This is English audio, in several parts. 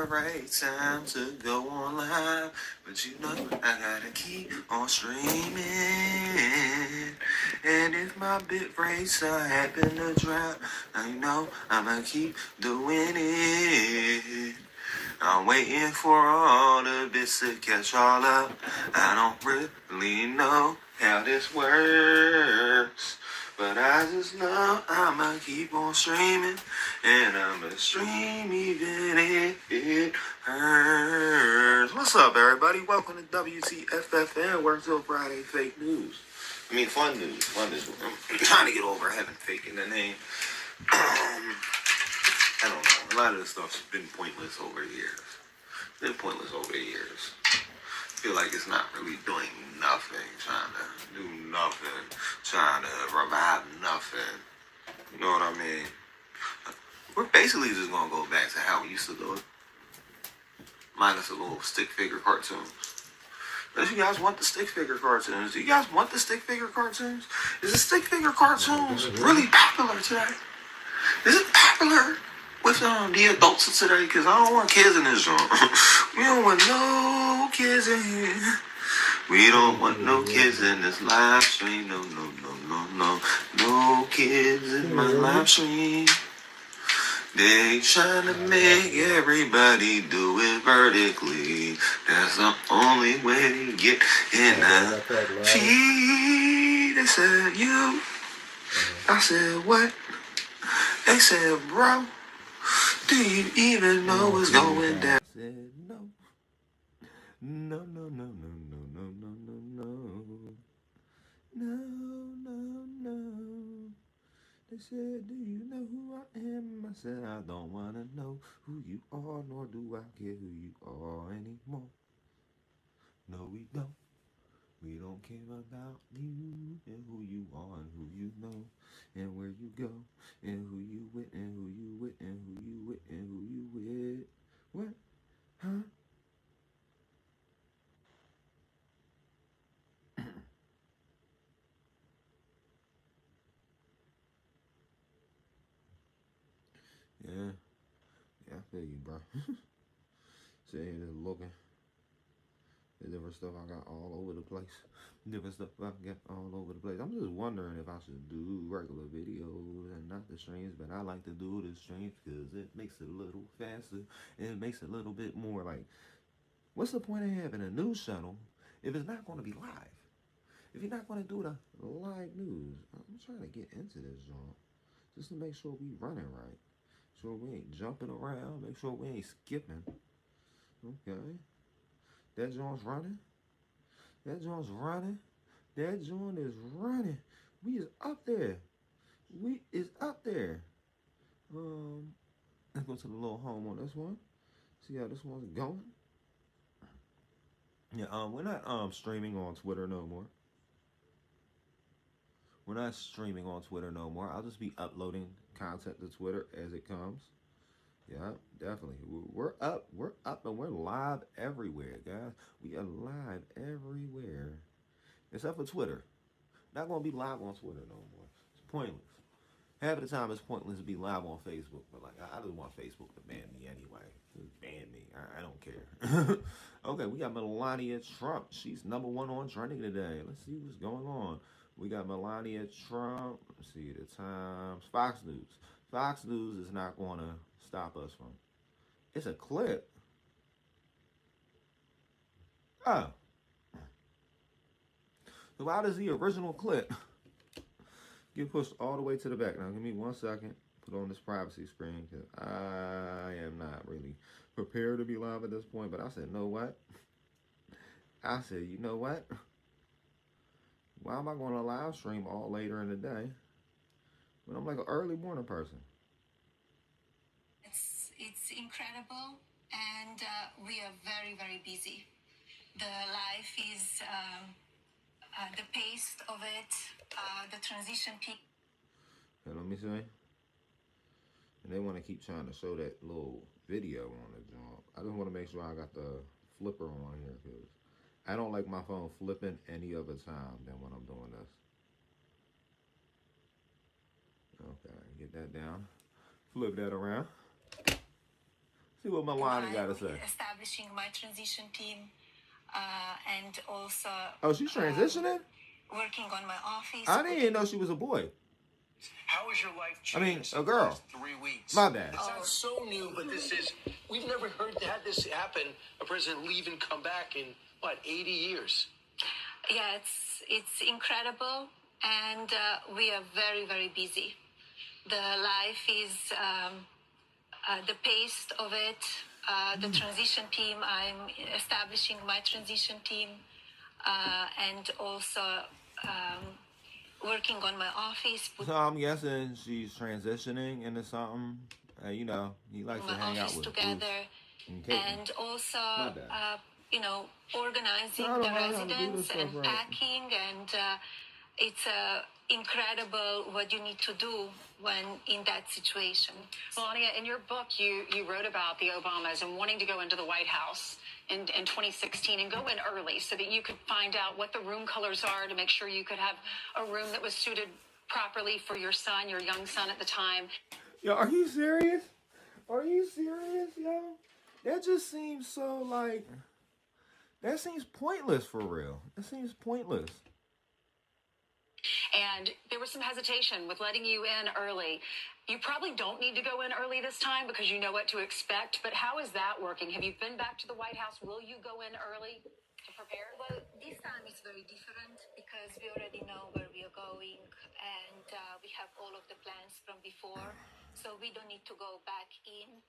right time to go on live, but you know I gotta keep on streaming. And if my bit rates happen to drop, I know I'ma keep doing it. I'm waiting for all the bits to catch all up. I don't really know how this works, but I just know I'ma keep on streaming, and I'ma stream even if it hurts. What's up, everybody? Welcome to WTFFN, Work Till Friday Fake News. I mean, fun news. Fun news. I'm trying to get over having fake in the name. I don't know. A lot of this stuff's been pointless over the years. I feel like it's not really doing nothing, trying to do nothing, trying to revive nothing. You know what I mean? We're basically just going to go back to how we used to do it. Minus a little stick figure cartoons. Unless you guys want the stick figure cartoons. Do you guys want the stick figure cartoons? Is the stick figure cartoons really popular today? Is it popular with the adults of today? Because I don't want kids in this joint. We don't want no kids in here. We don't want no kids in this live stream. No, no, no, no, no. No kids in my live stream. They trying to make everybody do it vertically. That's the only way to get in the feed. They said you. I said what? They said bro. Do you even know what's going down? I said no. No, no, no, no, no, no, no, no, no. No, no, no. They said, do you know who I am? I said, I don't want to know who you are, nor do I care who you are anymore. No, we don't. We don't care about you and who you are and who you know and where you go and who you with and who you with and who you with and who you with. What? Huh? Yeah, I feel you, bro. Sitting here just looking. The different stuff I got all over the place. I'm just wondering if I should do regular videos and not the streams, but I like to do the streams because it makes it a little faster and it makes it a little bit more like, what's the point of having a news channel if it's not going to be live? If you're not going to do the live news, I'm trying to get into this, John, just to make sure we running right. Sure we ain't jumping around, make sure we ain't skipping. Okay. That joint's running. That joint's running. That joint is running. We is up there. Let's go to the little home on this one. See how this one's going. Yeah, we're not streaming on Twitter no more. I'll just be uploading content to Twitter as it comes. Yeah, definitely. We're up, and we're live everywhere, guys. We are live everywhere, except for Twitter. Not gonna be live on Twitter no more. It's pointless. Half of the time, it's pointless to be live on Facebook. But like, I just want Facebook to ban me anyway. Just ban me. I don't care. Okay, we got Melania Trump. She's #1 on trending today. Let's see what's going on. We got Melania Trump. Let's see the times. Fox News. Fox News is not going to stop us from. It's a clip. Oh. So why does the original clip get pushed all the way to the back? Now, give me 1 second. Put on this privacy screen because I am not really prepared to be live at this point. But I said, know what? You know what? Why am I going to live stream all later in the day when I'm like an early morning person? It's incredible, and we are very, very busy. The life is the pace of it, the transition peak. Okay, let me see. And they want to keep trying to show that little video on the job. I just want to make sure I got the flipper on here because I don't like my phone flipping any other time than when I'm doing this. Okay, get that down. Flip that around. See what Melania got to say. Establishing my transition team, and also Oh, she's transitioning? working on my office. I didn't even know she was a boy. How has your life changed? I mean, a girl. 3 weeks. My bad. It's not so new, but we've never had this happen. A president leave and come back in, 80 years? Yeah, it's incredible, and we are very, very busy. The life is the pace of it. The transition team. I'm establishing my transition team, and also working on my office. So I'm guessing she's transitioning into something. You know, he likes to hang out with together, and also organizing the residents and packing, and it's incredible what you need to do when in that situation. Melania, in your book, you wrote about the Obamas and wanting to go into the White House in 2016 and go in early so that you could find out what the room colors are to make sure you could have a room that was suited properly for your son, your young son at the time. Yo, are you serious? Are you serious, yo? That just seems so like... That seems pointless for real. That seems pointless. And there was some hesitation with letting you in early. You probably don't need to go in early this time because you know what to expect. But how is that working? Have you been back to the White House? Will you go in early to prepare? Well, this time it's very different because we already know where we are going, and we have all of the plans from before. So we don't need to go back in.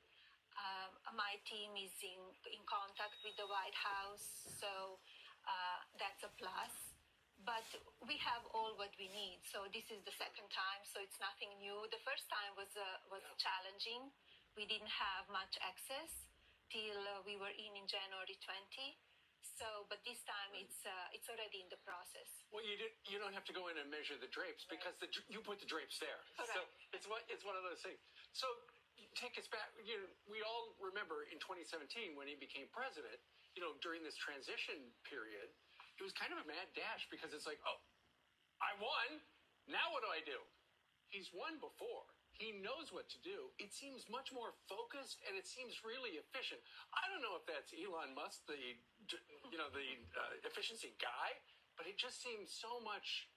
My team is in contact with the White House, so that's a plus. But we have all what we need. So this is the second time, so it's nothing new. The first time was challenging. We didn't have much access till we were in January 20. So, but this time it's already in the process. Well, you don't have to go in and measure the drapes because you put the drapes there. Correct. So it's one of those things. So take us back. We all remember in 2017 when he became president. During this transition period, it was kind of a mad dash because it's like, oh, I won. Now what do I do? He's won before. He knows what to do. It seems much more focused and it seems really efficient. I don't know if that's Elon Musk, the efficiency guy, but it just seems so much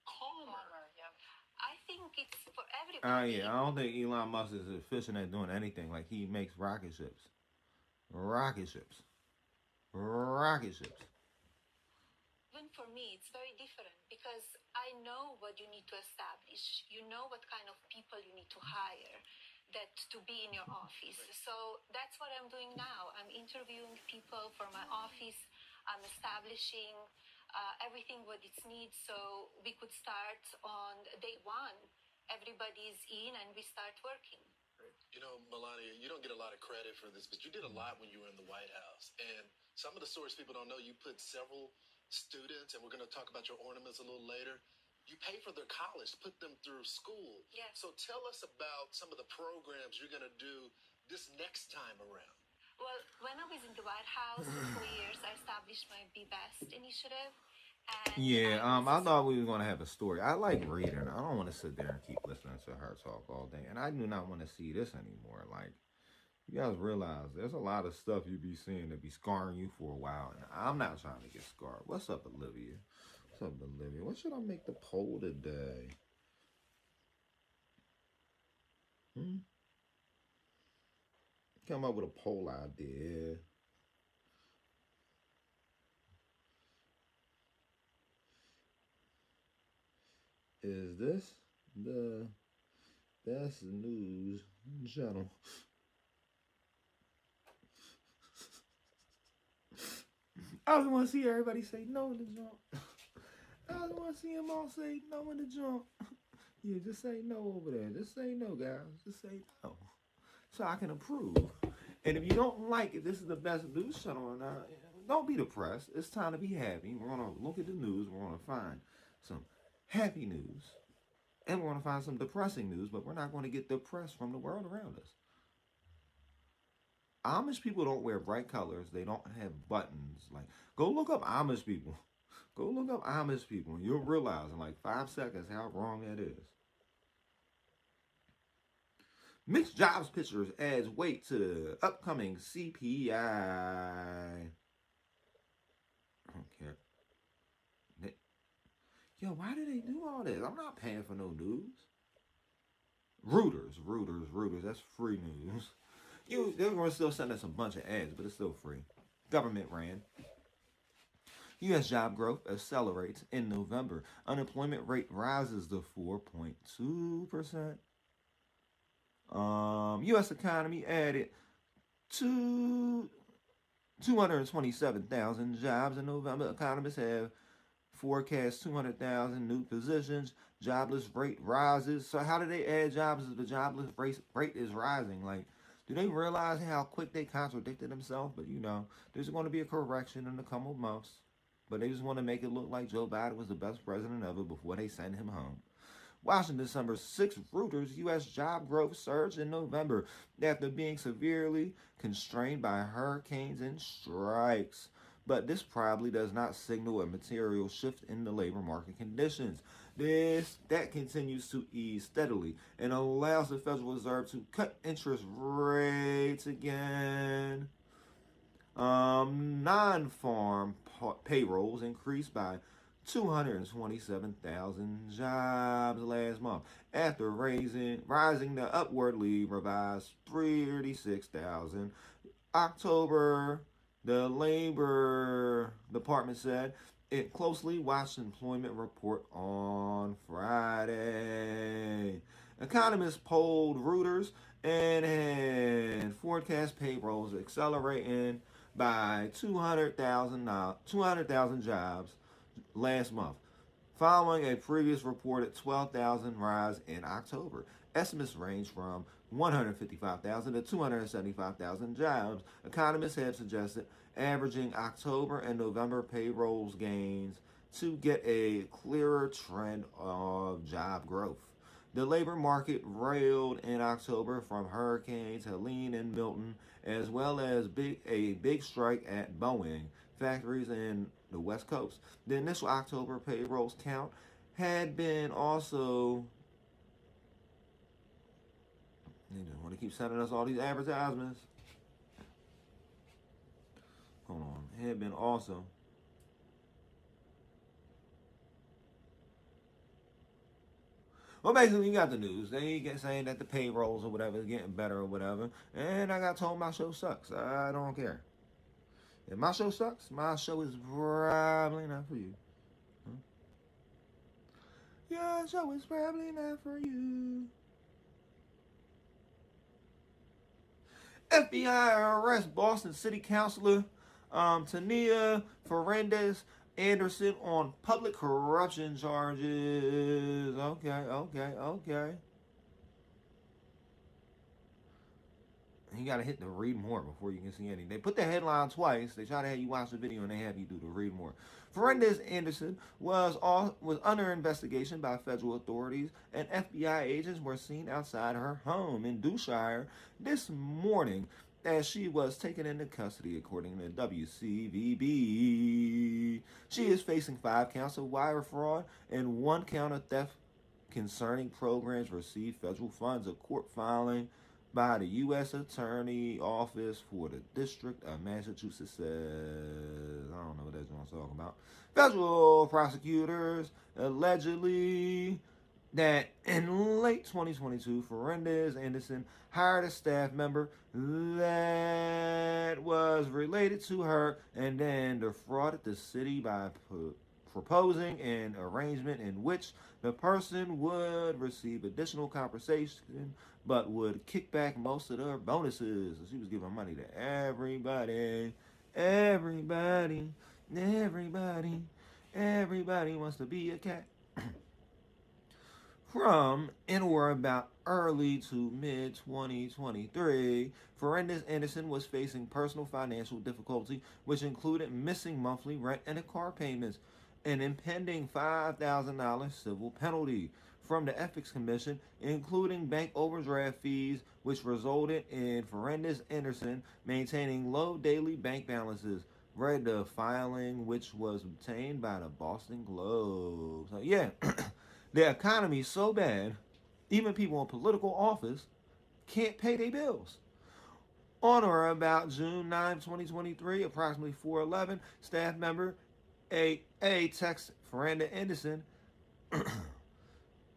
calmer. Yeah. I think it's for everybody. Yeah, I don't think Elon Musk is efficient at doing anything. Like, he makes rocket ships. Rocket ships. Rocket ships. Even for me, it's very different because I know what you need to establish. You know what kind of people you need to hire that to be in your office. So that's what I'm doing now. I'm interviewing people for my office. I'm establishing everything what it needs so we could start on day one. Everybody's in and we start working. Melania, you don't get a lot of credit for this, but you did a lot when you were in the White House. And some of the stories people don't know, you put several students, and we're going to talk about your ornaments a little later. You pay for their college, put them through school. Yes. So tell us about some of the programs you're going to do this next time around. Well, when I was in the White House for 4 years, I established my Be Best initiative. And I thought we were going to have a story. I like reading. I don't want to sit there and keep listening to her talk all day. And I do not want to see this anymore. Like, you guys realize there's a lot of stuff you be seeing that be scarring you for a while. And I'm not trying to get scarred. What's up, Olivia? What's up, Olivia? What should I make the poll today? Come up with a poll idea. Is this the best news channel? I just want to see everybody say no in the jump. I just want to see them all say no in the jump. Yeah, just say no over there. Just say no, guys. Just say no. So I can approve. And if you don't like it, this is the best news channel or not, don't be depressed. It's time to be happy. We're going to look at the news. We're going to find some happy news. And we're going to find some depressing news, but we're not going to get depressed from the world around us. Amish people don't wear bright colors. They don't have buttons. Like, go look up Amish people. Go look up Amish people, and you'll realize in like 5 seconds how wrong that is. Mixed jobs pictures adds weight to the upcoming CPI. I don't care. Yo, why do they do all this? I'm not paying for no news. Reuters. That's free news. They're going to still send us a bunch of ads, but it's still free. Government ran. U.S. job growth accelerates in November. Unemployment rate rises to 4.2%. U.S. economy added 227,000 jobs in November. Economists have forecast 200,000 new positions. Jobless rate rises. So how do they add jobs if the jobless rate is rising? Like, do they realize how quick they contradicted themselves? But there's going to be a correction in a couple months. But they just want to make it look like Joe Biden was the best president ever before they send him home. Washington, December 6th, Reuters, U.S. job growth surged in November after being severely constrained by hurricanes and strikes. But this probably does not signal a material shift in the labor market conditions. That continues to ease steadily and allows the Federal Reserve to cut interest rates again. Non-farm payrolls increased by 227,000 jobs last month after rising the upwardly revised 36,000. October, the Labor Department said it closely watched employment report on Friday. Economists polled Reuters and forecast payrolls accelerating by 200,000 jobs last month, following a previous reported 12,000 rise in October. Estimates range from 155,000 to 275,000 jobs. Economists have suggested averaging October and November payrolls gains to get a clearer trend of job growth. The labor market railed in October from Hurricanes Helene and Milton, as well as a big strike at Boeing factories in the West Coast. The initial October payrolls count had been also... They just want to keep sending us all these advertisements. Hold on. It had been also... Well, basically, you got the news. They get saying that the payrolls or whatever is getting better or whatever. And I got told my show sucks. I don't care. If my show sucks, my show is probably not for you. Your show is probably not for you. FBI arrests Boston City Councilor Tania Fernandez Anderson on public corruption charges. Okay. You gotta hit the read more before you can see anything. They put the headline twice. They try to have you watch the video and they have you do the read more. Fernandez Anderson was under investigation by federal authorities, and FBI agents were seen outside her home in Dewshire this morning as she was taken into custody, according to WCVB. She is facing 5 counts of wire fraud and 1 count of theft concerning programs received federal funds, a court filing by the U.S. Attorney Office for the District of Massachusetts says. I don't know what that's going to talk about. Federal prosecutors allegedly that in late 2022, Fernandez Anderson hired a staff member that was related to her and then defrauded the city by proposing an arrangement in which the person would receive additional compensation but would kick back most of their bonuses. She was giving money to everybody wants to be a cat. From in or about early to mid-2023, Fernandez Anderson was facing personal financial difficulty, which included missing monthly rent and car payments, an impending $5,000 civil penalty from the Ethics Commission, including bank overdraft fees, which resulted in Fernandez Anderson maintaining low daily bank balances, read the filing, which was obtained by the Boston Globe. So yeah, the economy is so bad, even people in political office can't pay their bills. On or about June 9, 2023, approximately 4:11, staff member A texts Ferenda Anderson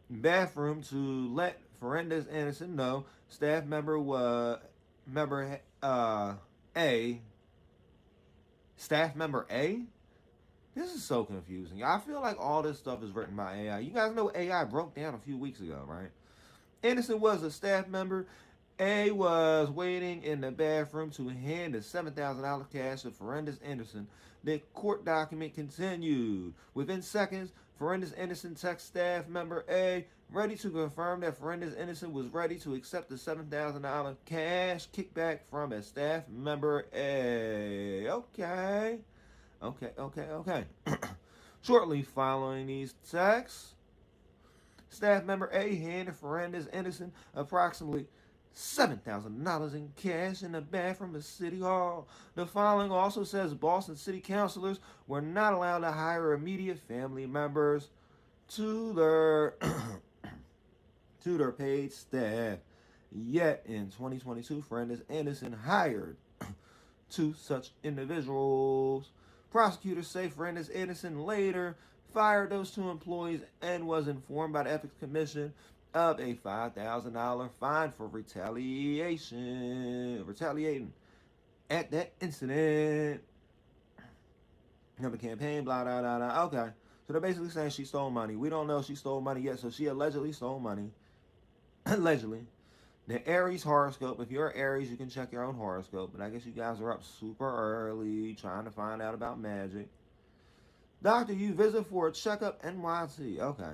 bathroom to let Ferenda Anderson know staff member A. Staff member A? This is so confusing. I feel like all this stuff is written by AI. You guys know AI broke down a few weeks ago, right? Anderson was a staff member. A was waiting in the bathroom to hand the $7,000 cash to Ferenda Anderson. The court document continued. Within seconds, Ferenda Anderson texted staff member A, ready to confirm that Ferenda Anderson was ready to accept the $7,000 cash kickback from a staff member A. Okay. Shortly following these texts, staff member A handed Ferenda Anderson approximately $7,000 in cash in the bathroom of City Hall. The following also says Boston City councilors were not allowed to hire immediate family members to their to their paid staff. Yet in 2022, Ferenda Anderson hired two such individuals. Prosecutors say Ferenda Anderson later fired those two employees and was informed by the Ethics Commission of a $5,000 fine for retaliating at that incident. Have a campaign, blah, blah, blah, blah. Okay. So they're basically saying she stole money. We don't know if she stole money yet, so she allegedly stole money. Allegedly. The Aries horoscope. If you're Aries, you can check your own horoscope. But I guess you guys are up super early trying to find out about magic. Doctor, you visit for a checkup, NYC. Okay.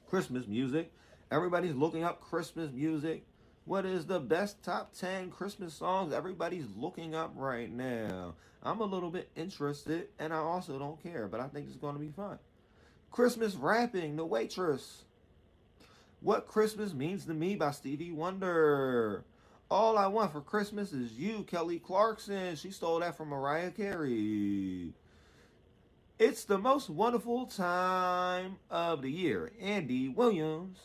Christmas music. Everybody's looking up Christmas music. What is the best top 10 Christmas songs everybody's looking up right now? I'm a little bit interested, and I also don't care, but I think it's going to be fun. Christmas rapping, The Waitress. What Christmas Means to Me by Stevie Wonder. All I Want for Christmas Is You, Kelly Clarkson. She stole that from Mariah Carey. It's the Most Wonderful Time of the Year, Andy Williams.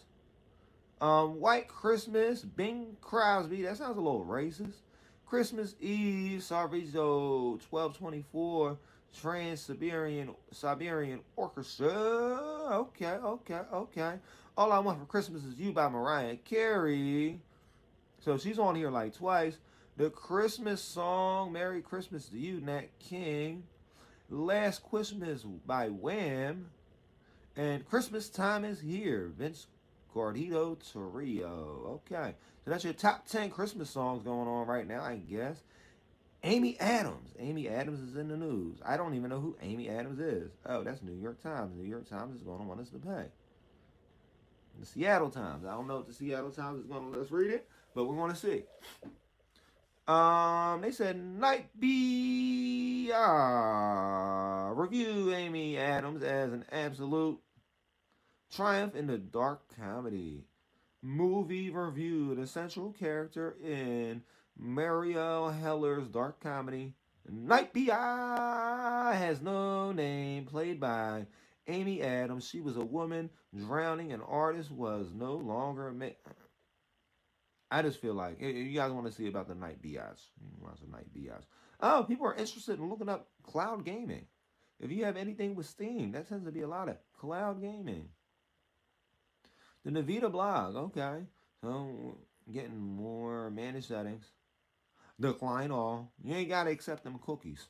White Christmas, Bing Crosby. That sounds a little racist. Christmas Eve, Sarvizo 1224, Trans-Siberian Orchestra. Okay. All I Want for Christmas Is You by Mariah Carey. So she's on here like twice. The Christmas Song, Merry Christmas to You, Nat King. Last Christmas by Wham. And Christmas Time Is Here, Vince Guardito Trio. Okay. So that's your top 10 Christmas songs going on right now, I guess. Amy Adams. Amy Adams is in the news. I don't even know who Amy Adams is. Oh, that's New York Times. New York Times is going to want us to pay. The Seattle Times. I don't know if the Seattle Times is going to let us read it, but we're going to see. They said Night B. Review Amy Adams as an absolute triumph in the dark comedy. Movie review. The central character in Marielle Heller's dark comedy, Night B.I. has no name, played by Amy Adams. She was a woman drowning. An artist was no longer I just feel like you guys want to see about the Night B.I.s. Watch the Night B.I.s. Oh, people are interested in looking up cloud gaming. If you have anything with Steam, that tends to be a lot of cloud gaming. The Navita blog, okay. So getting more managed settings. Decline all. You ain't got to accept them cookies.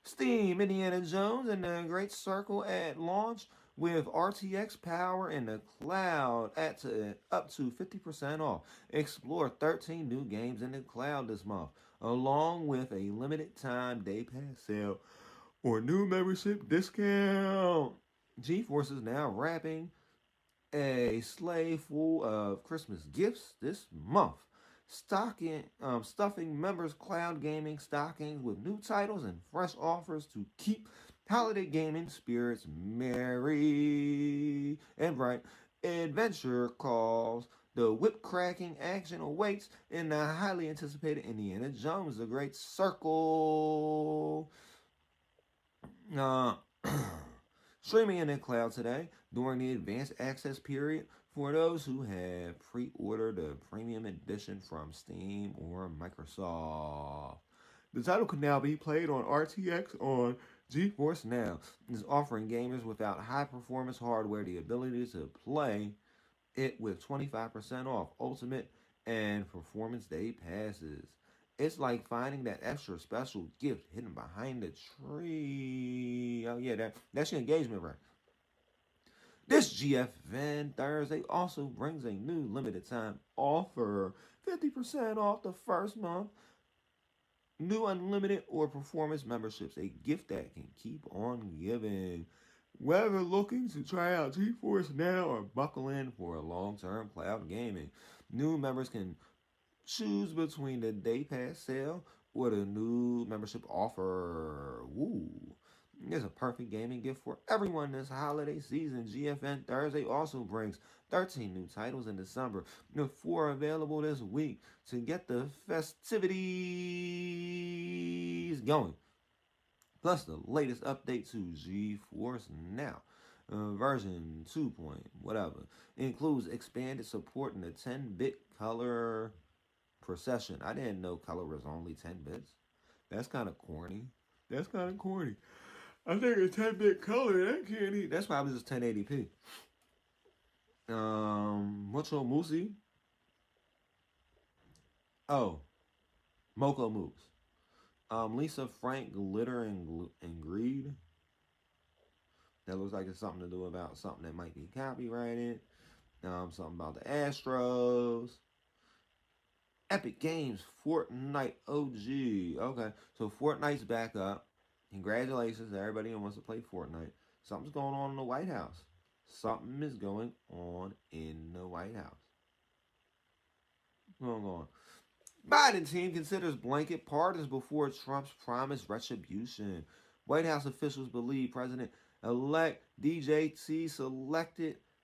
Steam, Indiana Jones and the Great Circle at launch with RTX power in the cloud at up to 50% off. Explore 13 new games in the cloud this month, along with a limited time day pass sale or new membership discount. GeForce is now wrapping a sleigh full of Christmas gifts this month. Stuffing members' cloud gaming stockings with new titles and fresh offers to keep holiday gaming spirits merry and bright. Adventure calls. The whip-cracking action awaits in the highly anticipated Indiana Jones, The Great Circle. Streaming in the cloud today during the advanced access period for those who have pre-ordered the premium edition from Steam or Microsoft. The title can now be played on RTX on GeForce Now. It's offering gamers without high-performance hardware the ability to play it with 25% off Ultimate and Performance Day passes. It's like finding that extra special gift hidden behind the tree. Oh yeah, that's your engagement ring. This GFN Thursday also brings a new limited time offer. 50% off the first month. New unlimited or performance memberships. A gift that can keep on giving. Whether looking to try out GeForce Now or buckle in for a long-term cloud gaming, new members can choose between the Day Pass sale or the new membership offer. Woo! It's a perfect gaming gift for everyone this holiday season. GFN Thursday also brings 13 new titles in December, with 4 available this week to get the festivities going. Plus the latest update to GeForce Now. Version 2 point whatever. Includes expanded support in the 10-bit color procession. I didn't know color was only 10 bits. That's kind of corny. I think a 10-bit color, that's probably just 1080p. Mucho Musi. Oh, Moko Moose. Lisa Frank, Glitter and Greed. That looks like it's something to do about something that might be copyrighted. Something about the Astros. Epic Games, Fortnite OG. Okay, so Fortnite's back up. Congratulations to everybody who wants to play Fortnite. Something's going on in the White House. Something is going on in the White House. What's going on? Biden team considers blanket pardons before Trump's promised retribution. White House officials believe President-elect DJT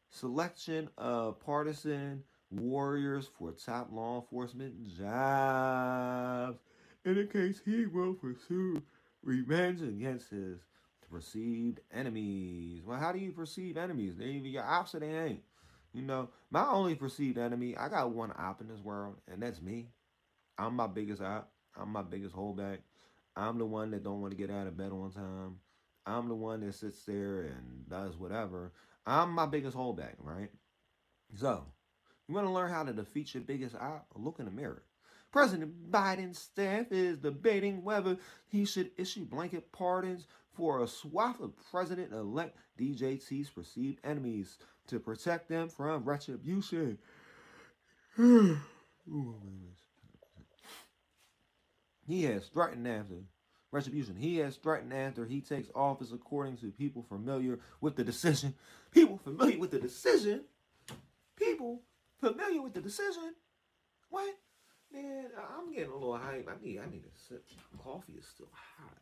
selection of partisan warriors for top law enforcement jobs indicates he will pursue revenge against his perceived enemies. Well, how do you perceive enemies? They're either your ops or they ain't. You know, my only perceived enemy, I got one op in this world, and that's me. I'm my biggest op. I'm my biggest holdback. I'm the one that don't want to get out of bed on time. I'm the one that sits there and does whatever. I'm my biggest holdback, right? So, you want to learn how to defeat your biggest op? Look in the mirror. President Biden's staff is debating whether he should issue blanket pardons for a swath of President-elect DJT's perceived enemies to protect them from retribution. He has threatened after retribution. He has threatened after he takes office, according to people familiar with the decision. People familiar with the decision? People familiar with the decision? What? Man, I'm getting a little hype. I need to sip. My coffee is still hot.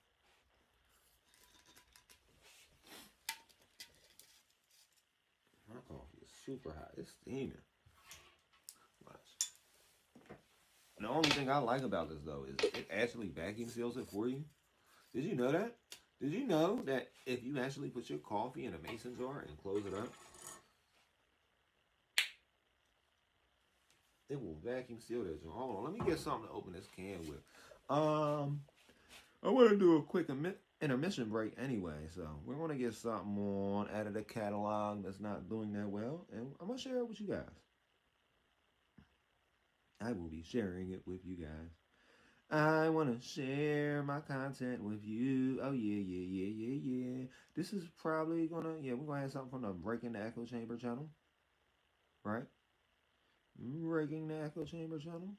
My coffee is super hot. It's steaming. Watch. The only thing I like about this, though, is it actually vacuum seals it for you. Did you know that? Did you know that if you actually put your coffee in a mason jar and close it up, it will vacuum seal that jar? Hold on, let me get something to open this can with. I want to do a quick intermission break anyway, so we're going to get something on out of the catalog that's not doing that well, and I'm going to share it with you guys. I will be sharing it with you guys. I want to share my content with you. Oh, yeah. This is probably going to, we're going to have something from the Breaking the Echo Chamber channel. Right? Breaking the Echo Chamber channel.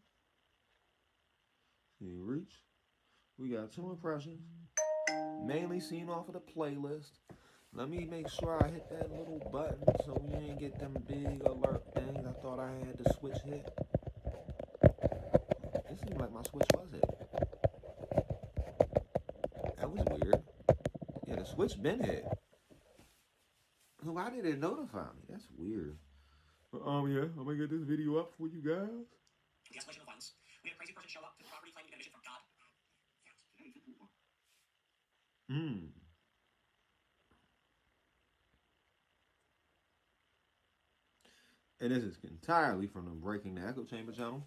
See, reach. We got 2 impressions. Mainly seen off of the playlist. Let me make sure I hit that little button so we ain't get them big alert things. I thought I had the switch hit. It seemed like my switch was hit. That was weird. Yeah, the switch been hit. Why did it notify me? That's weird. I'm gonna get this video up for you guys. The escalation of violence. We had a crazy person show up to the property claiming to get a vision from God. And this is entirely from the Breaking the Echo Chamber channel.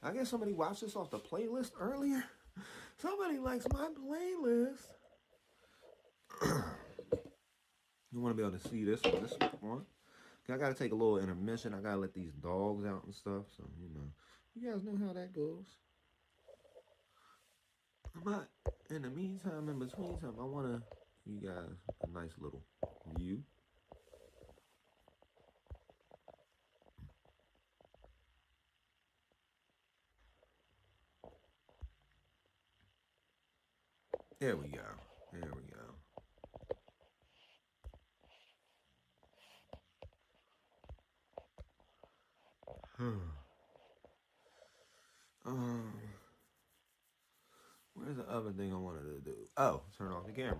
I guess somebody watched this off the playlist earlier. Somebody likes my playlist. You want to be able to see this one. I got to take a little intermission. I got to let these dogs out and stuff. So, you guys know how that goes. But in the meantime, in between time, I want to give you guys a nice little view. There we go. There we go. Where's the other thing I wanted to do? Oh, turn off the camera.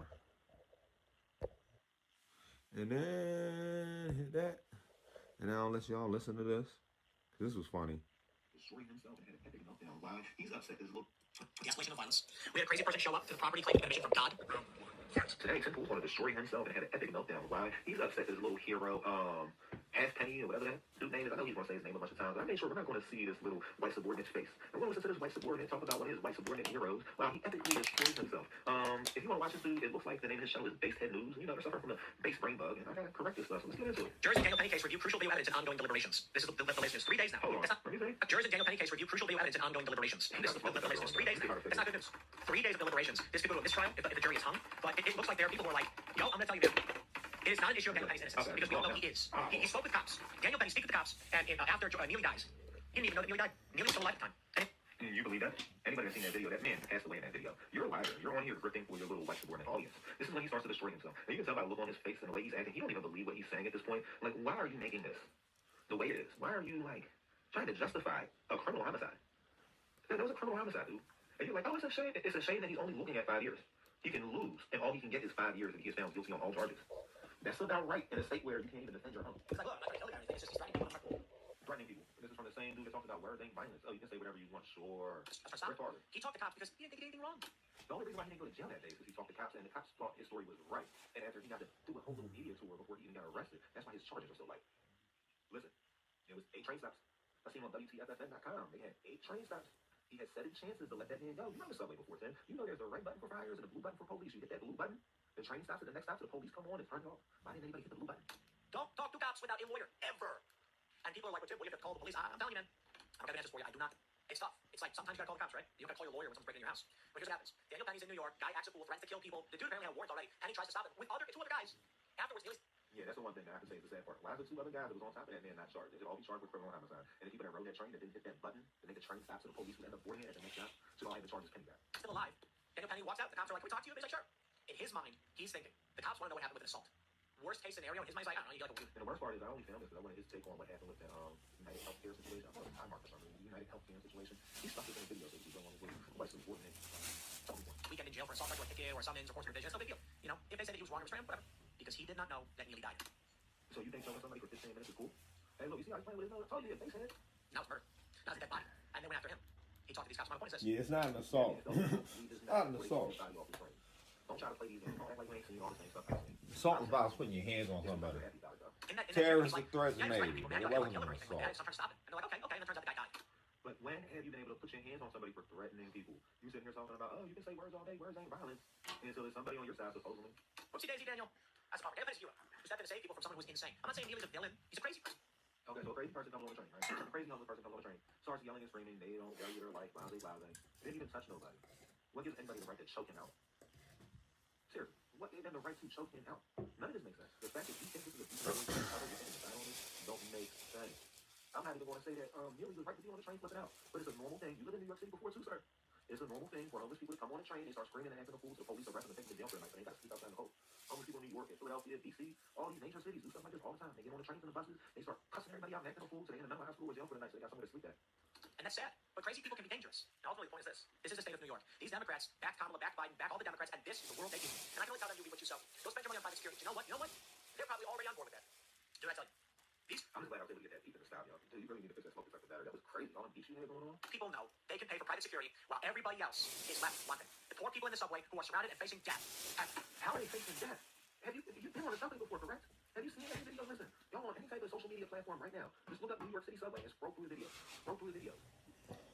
And then hit that. And now I'll let y'all listen to this. This was funny. Destroying himself and had an epic meltdown. Why? He's upset his little... The escalation of violence. We had a crazy person show up to the property claiming permission from God. Today, Tim Pools wanted to destroy himself and had an epic meltdown. Why? He's upset his little hero, Halfpenny or whatever that dude name is. I know he's going to say his name a bunch of times. I made sure we're not going to see this little white subordinate's face. We're going to listen to this white subordinate talk about one of his white subordinate heroes. Wow, he epically destroys himself. If you want to watch this dude, it looks like the name of his channel is Base Head News. They're suffering from the base brain bug, and I got to correct this stuff, so let's get into it. Jurors in Daniel Penny case review crucial video evidence in ongoing deliberations. This is the list is 3 days now. Hold on. That's not, jurors in Daniel Penny case review crucial video evidence in ongoing deliberations. This is the list is 3 days now. That's not good news. 3 days of deliberations. This could go to a mistrial if the jury is hung, but it looks like there are people who are like, yo, I'm going to tell you this. It is not an issue of Daniel Penny's innocence, because we all know he is. He spoke with cops. Daniel Penny speaks with the cops, and after Neely dies, he didn't even know that Neely died. Neely's still alive at the time. And you believe that? Anybody that's seen that video, that man passed away in that video. You're a liar. You're on here grifting for your little white subordinate audience. This is when he starts to destroy himself. And you can tell by the look on his face and the way he's acting. He don't even believe what he's saying at this point. Like, why are you making this the way it is? Why are you, trying to justify a criminal homicide? That was a criminal homicide, dude. And you're like, oh, it's a shame. It's a shame that he's only looking at 5 years. He can lose, and all he can get is 5 years if he gets found guilty on all charges. That's about right in a state where you can't even defend your own. It's like, look, I'm not trying to kill you or anything. It's just he's threatening people. Threatening people. This is from the same dude that talks about words ain't violence. Oh, you can say whatever you want, sure. Stop. He talked to cops because he didn't think he did anything wrong. The only reason why he didn't go to jail that day is because he talked to cops, and the cops thought his story was right. And after he got to do a whole little media tour before he even got arrested, that's why his charges are so light. Listen, it was 8 train stops. I seen on WTFFN.com. They had 8 train stops. He had 7 chances to let that man go. You know the subway before, Tim. You know there's the red button for fires and the blue button for police. You hit that blue button, the train stops at the next stop, so the police come on and turn it off. Why didn't anybody hit the blue button? Don't talk to cops without a lawyer, ever. And people are like, well, Tim, well, you have to call the police. I'm telling you, man. I don't have answers for you. I do not. It's tough. It's like sometimes you gotta call the cops, right? You don't gotta call your lawyer when someone's breaking into your house. But here's what happens. Daniel Penny's in New York. Guy acts a fool, threatens to kill people. The dude apparently had a warrant already, and he tries to stop him with 2 other guys. Afterwards, yeah, that's the one thing that I can say is the sad part. Why is the 2 other guys that was on top of that man not charged? They should all be charged with criminal homicide. And the people that rode that train that didn't hit that button to make the train stop, so the police would end up boarding it at the next stop, should all have the charges Penny got. Still alive. Daniel Penny walks out. The cops are like, can we talk to you? He's like, sure. In his mind, he's thinking, the cops want to know what happened with an assault. Worst case scenario, in his mind, he's like, I don't know, you like a week. And the worst part is I only found this because I wanted his take on what happened with that United Healthcare situation. I thought it was time mark or something. The United Healthcare situation. He stuck this in a video so he's going on with white subordinate. Weekend in jail for assault, like a ticket or summons or forced revision. It's no big deal. If they said that he was wrong or was whatever. Because he did not know that Neely died. So you think showing somebody for 15 minutes is cool? Hey, look, you see how he's playing with his nose? I told you, face head. Now it's murder. Now it's a dead body. And they went after him. He talked to these cops. My point is this. Yeah, it's not an assault. Not an assault. Don't try to play these games. Don't act like we ain't seen all the same stuff. Assault is about putting your hands on somebody. Terroristic threats are made, but it wasn't an assault. So I'm trying to stop it. And they're like, okay. And then it turns out the guy died. But when have you been able to put your hands on somebody for threatening people? You sitting here talking about, oh, you can say words all day. Words ain't violence. And so there's somebody on your side supposedly. Whoopsie daisy, Daniel. That's Daniel Penny's hero. Who's stepped in to save people from someone who's insane. I'm not saying Neely's a villain. He's a crazy person. Okay, so a crazy person comes on the train, right? A crazy homeless person comes on the train, starts yelling and screaming, they don't value their life, blase, blase. They didn't even touch nobody. What gives anybody the right to choke him out? Seriously, what gave them the right to choke him out? None of this makes sense. The fact that you think this is a piece of don't make sense. I'm not even going to say that Neely was right to be on the train flipping out, but it's a normal thing. You lived in New York City before too, sir. It's a normal thing for homeless people to come on a train, they start screaming and acting a fool, so the police arrest them and take them to jail for the night, but they got to sleep outside in the cold. Homeless people in New York, in Philadelphia, DC, all these major cities do stuff like this all the time. They get on the trains and the buses, they start cussing everybody out and acting a fool, so they're in a mental hospital or jail for the night, so they got somewhere to sleep at. And that's sad. But crazy people can be dangerous. And ultimately, the point is this. This is the state of New York. These Democrats, back Kamala, back Biden, back all the Democrats, and this is the world they do. And I can only tell them you reap what you sow. Go spend your money on private security. But you know what? They're probably already on board with that. Do I tell you? I'm just glad I was able to get that deep in the style, y'all. Dude, you really need to fix that smoke detector battery. That was crazy. All the beach you had going on. People know they can pay for private security while everybody else is left wanting. The poor people in the subway who are surrounded and facing death. How are they facing death? Have you been on a subway before, correct? Have you seen any videos? Listen, y'all on any type of social media platform right now, just look up New York City subway and scroll through the video. Scroll through the video.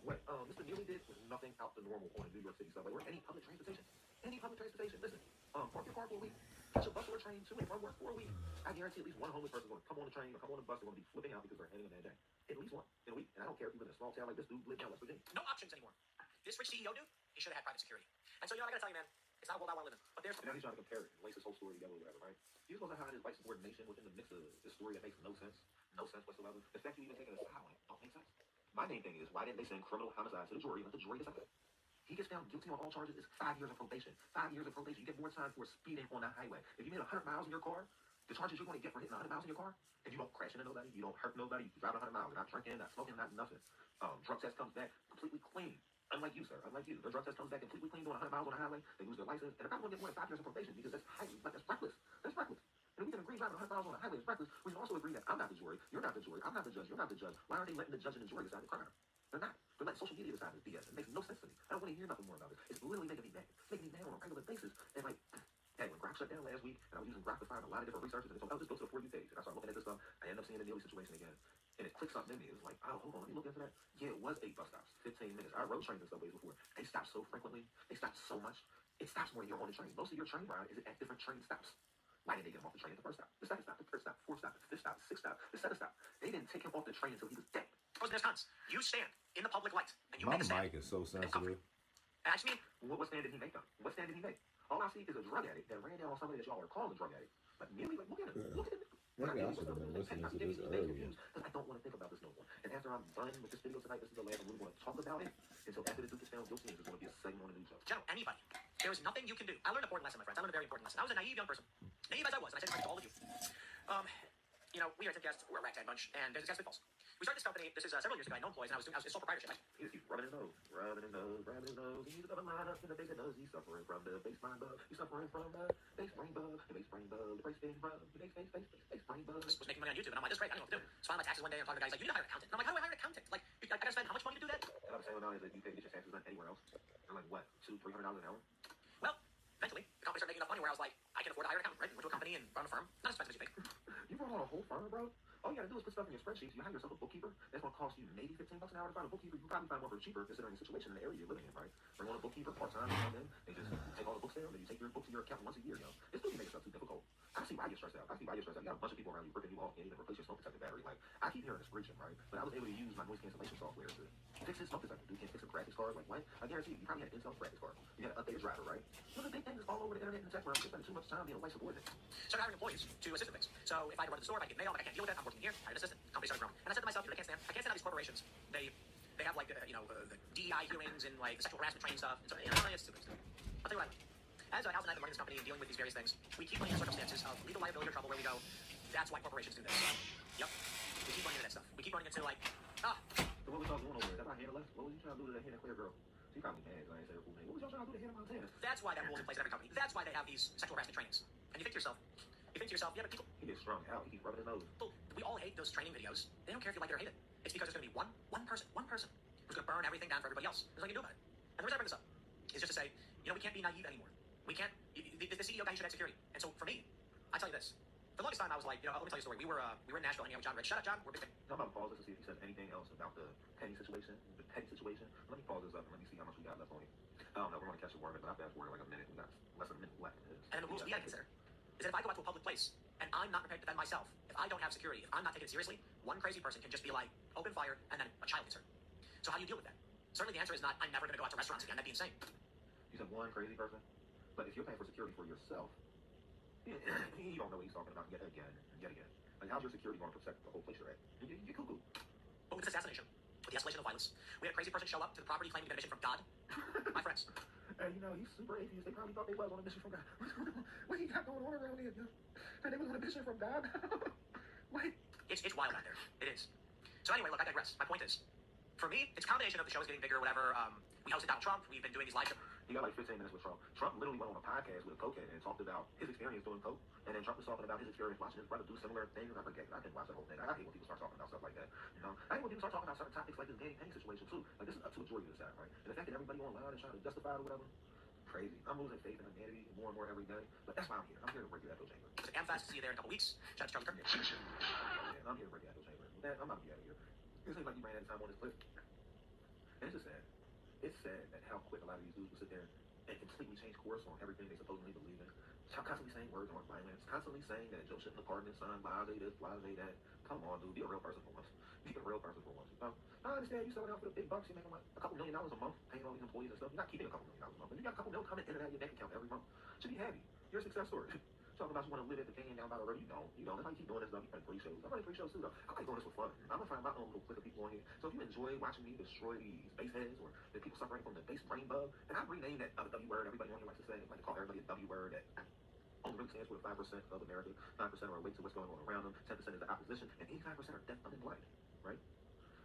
What Mr. Neely did was nothing out the normal on a New York City subway or any public transportation. Any public transportation. Listen, park your car for a week. Catch a bus or a train to and from work for a week. I guarantee at least one homeless person is going to come on the train or come on the bus. They're going to be flipping out because they're handing a bad day. At least one in a week. And I don't care if you live in a small town like this dude lived down West Virginia. No options anymore. This rich CEO dude, he should have had private security. And so, I gotta tell you, man, it's not a world I want to live in. But there's... And now he's trying to compare it and lace his whole story together or whatever, right? He's supposed to hide his white subordination within the mix of this story that makes no sense. No sense whatsoever. The fact you even taking a side on it don't make sense. My main thing is, why didn't they send criminal homicide to the jury and let the jury decide? He gets found guilty on all charges. It's 5 years of probation. 5 years of probation. You get more time for speeding on the highway. If you made 100 miles in your car, the charges you're going to get for hitting 100 miles in your car, and you don't crash into nobody, you don't hurt nobody, you drive 100 miles, you're not drinking, not smoking, not nothing. Drug test comes back completely clean. Unlike you, sir. Unlike you. Their drug test comes back completely clean, doing 100 miles on the highway. They lose their license, and they're not going to get more than 5 years of probation because that's reckless. That's reckless. And if we can agree driving 100 miles on the highway is reckless, we can also agree that I'm not the jury, you're not the jury, I'm not the judge, you're not the judge. Why are they letting the judge and the jury decide the crime? They're not. They're letting social media decide this BS. It makes no sense to me. I don't want to hear nothing more about it. It's literally making me mad. It's making me mad on a regular basis. And like, hey, when Grok shut down last week, and I was using Grok to find a lot of different researchers, and they told me, oh, just go to the For You page. And I started looking at this stuff. I ended up seeing the Neely situation again. And it clicked something in me. It was like, oh, hold on, let me look into that. Yeah, it was 8 bus stops, 15 minutes. I rode trains in subways before. They stop so frequently. They stop so much. It stops more than you're on the train. Most of your train ride is at different train stops. Why didn't they get him off the train at the first stop? The second stop, the third stop, fourth stop, the fifth stop, the sixth stop, the seventh stop. They didn't take him off the train until he was dead. There's tons. You stand in the public light, and you My make a stand. mic is so sensitive. Ask me, what stand did he make, though? What stand did he make? All I see is a drug addict that ran down on somebody that y'all are calling a drug addict. But merely, like, look at him. Look at him. Maybe I should have been listening to this earlier. Because I don't want to think about this no more. And after I'm done with this video tonight, this is the last one we're going to talk about it. And so after the dude is found guilty, there's going to be a segment on the news show. General, anybody. There is nothing you can do. I learned an important lesson, my friends. I learned a very important lesson. I was a naive young person. Naive as I was, and I said to all of you. We are 10 guests. We're a ragtag bunch, and there's a guest with Pulse. We started this company. This is several years ago. I had no employees, and I was sole proprietorship. He's rubbing his nose, rubbing his nose, rubbing his nose. He's got a line up in the base of nose. He's suffering from the base brain bug. He's suffering from the base brain bug. The base brain bug. The base brain bug. The base brain bug. I was making money on YouTube, and I'm like, this is great. I don't know what to do. So I filed my taxes one day, and I'm talking to the guy. He's like, you need to hire an accountant. And I'm like, how do I hire an accountant? Like, I gotta spend how much money to do that? And I'm saying now is that you can't get your taxes done anywhere else. They're like, what, $200-300 an hour? Well, eventually, the company started making enough money where I was like, I can afford to hire an accountant, right? Went to a company and run a firm. Not as expensive as you think. You run on a whole firm, bro? All you gotta do is put stuff in your spreadsheets. You hire yourself a bookkeeper. That's gonna cost you maybe $15 an hour to find a bookkeeper. You probably find one for cheaper considering the situation in the area you're living in, right? Bring on a bookkeeper part-time, come in, they just take all the books down, then you take your books to your accountant once a year, It's still making stuff too difficult. I see why you're stressed out. You got a bunch of people around you ripping you off, can't even replace your smoke detector battery. Like, I keep hearing this screeching, right? But I was able to use my noise cancellation software to fix his smoke detector. Dude can't fix a graphics card. Like, what? I guarantee you probably had an Intel graphics card. You had to update your driver, right? One of the big things all over the internet and tech where I'm spending too much time being a white subordinate. Started hiring employees to assist with things. So if I had to run to the store, if I get mail, if I can't deal with it, I'm working here. I had an assistant. Company started growing. And I said to myself, I can't stand how these corporations, they have like, the DEI hearings and like the sexual harassment training stuff. And so, it's stupid stuff. I'll tell you what I like. As House and I have been running this company and dealing with these various things, we keep running into circumstances of legal liability or trouble where we go, that's why corporations do this. Yep. We keep running into that stuff. We keep running into like, So what was y'all doing over there? That's not Hannah left. What was you trying to do to that Hannah Clear girl? She probably mad because I ain't say her full name. What was y'all trying to do to Hannah Montana? that's why that rule's in place at every company. That's why they have these sexual harassment trainings. And you think to yourself, yeah, but people, He gets strung out. He keeps rubbing his nose. we all hate those training videos. They don't care if you like it or hate it. It's because there's going to be one person who's going to burn everything down for everybody else. There's nothing you can do about it. And the reason I bring this up is just to say, we can't be naive anymore. We can't. The CEO guy should have security. And so for me, I tell you this. For the longest time, I was like, let me tell you a story. We were in Nashville hanging out with John Rich. Shut up, John. We're big. I'm about to pause this to see if he says anything else about the petty situation. Let me pause this up and let me see how much we got left on it. I don't know. We're going to catch a word, but I fast forward like a minute. We got less than a minute left. And the rules we got to consider is that if I go out to a public place and I'm not prepared to defend myself, if I don't have security, if I'm not taking it seriously, one crazy person can just be like, open fire, and then a child gets hurt. So how do you deal with that? Certainly the answer is not, I'm never going to go out to restaurants again. That'd be insane. You said one crazy person? But if you're paying for security for yourself, you don't know what he's talking about yet again. Like, how's your security going to protect the whole place you're at? You're cuckoo. But with this assassination, with the escalation of violence, we had a crazy person show up to the property claiming to be on a mission from God. My friends. And he's super atheist. They probably thought they was on a mission from God. What he got going on around here, And they was on a mission from God? What? It's wild out there. It is. So anyway, look, I digress. My point is, for me, it's a combination of the show is getting bigger, whatever. We hosted Donald Trump. We've been doing these live shows. He got like 15 minutes with Trump. Trump literally went on a podcast with a cokehead and talked about his experience doing coke. And then Trump was talking about his experience watching his brother do similar things. I forget. I didn't watch the whole thing. I hate when people start talking about stuff like that. I hate when people start talking about certain topics like this Danny Payne situation too. Like, this is up to the jury to decide, right? And the fact that everybody online is trying to justify it or whatever, crazy. I'm losing faith in humanity more and more every day. But that's why I'm here. I'm here to break your echo chamber. I'm fast to see you there in a couple weeks. Shout out to Charlie Kirk. Yeah, I'm here to break your echo chamber. With that, I'm about to get out of here. It seems like you ran out of time on this clip. And it's just sad. It's sad that how quick a lot of these dudes will sit there and completely change course on everything they supposedly believe in. Constantly saying words on violence, constantly saying that Joe shouldn't have pardoned his son, blase this, blase that. Come on, dude, be a real person for once. Be a real person for once. I understand you selling out for the big bucks, you're making like a couple $1 million a month, paying all these employees and stuff. You're not keeping a couple $1 million a month, but you got a couple million coming in and out of your bank account every month. Should be happy. You're a success story. Talking about you want to live at the canyon down by the river. You don't. That's why you keep doing this stuff. You play free shows. I'm running free shows too, though. I like doing this for fun. I'm gonna find my own little clique of people on here. So if you enjoy watching me destroy these base heads or the people suffering from the base brain bug, and I've renamed that other W word everybody on here likes to say, like to call everybody a W word that only really stands for the 5% of America. 5% are awake to what's going on around them. 10% is the opposition, and 85% are deaf, dumb, and blind. Right?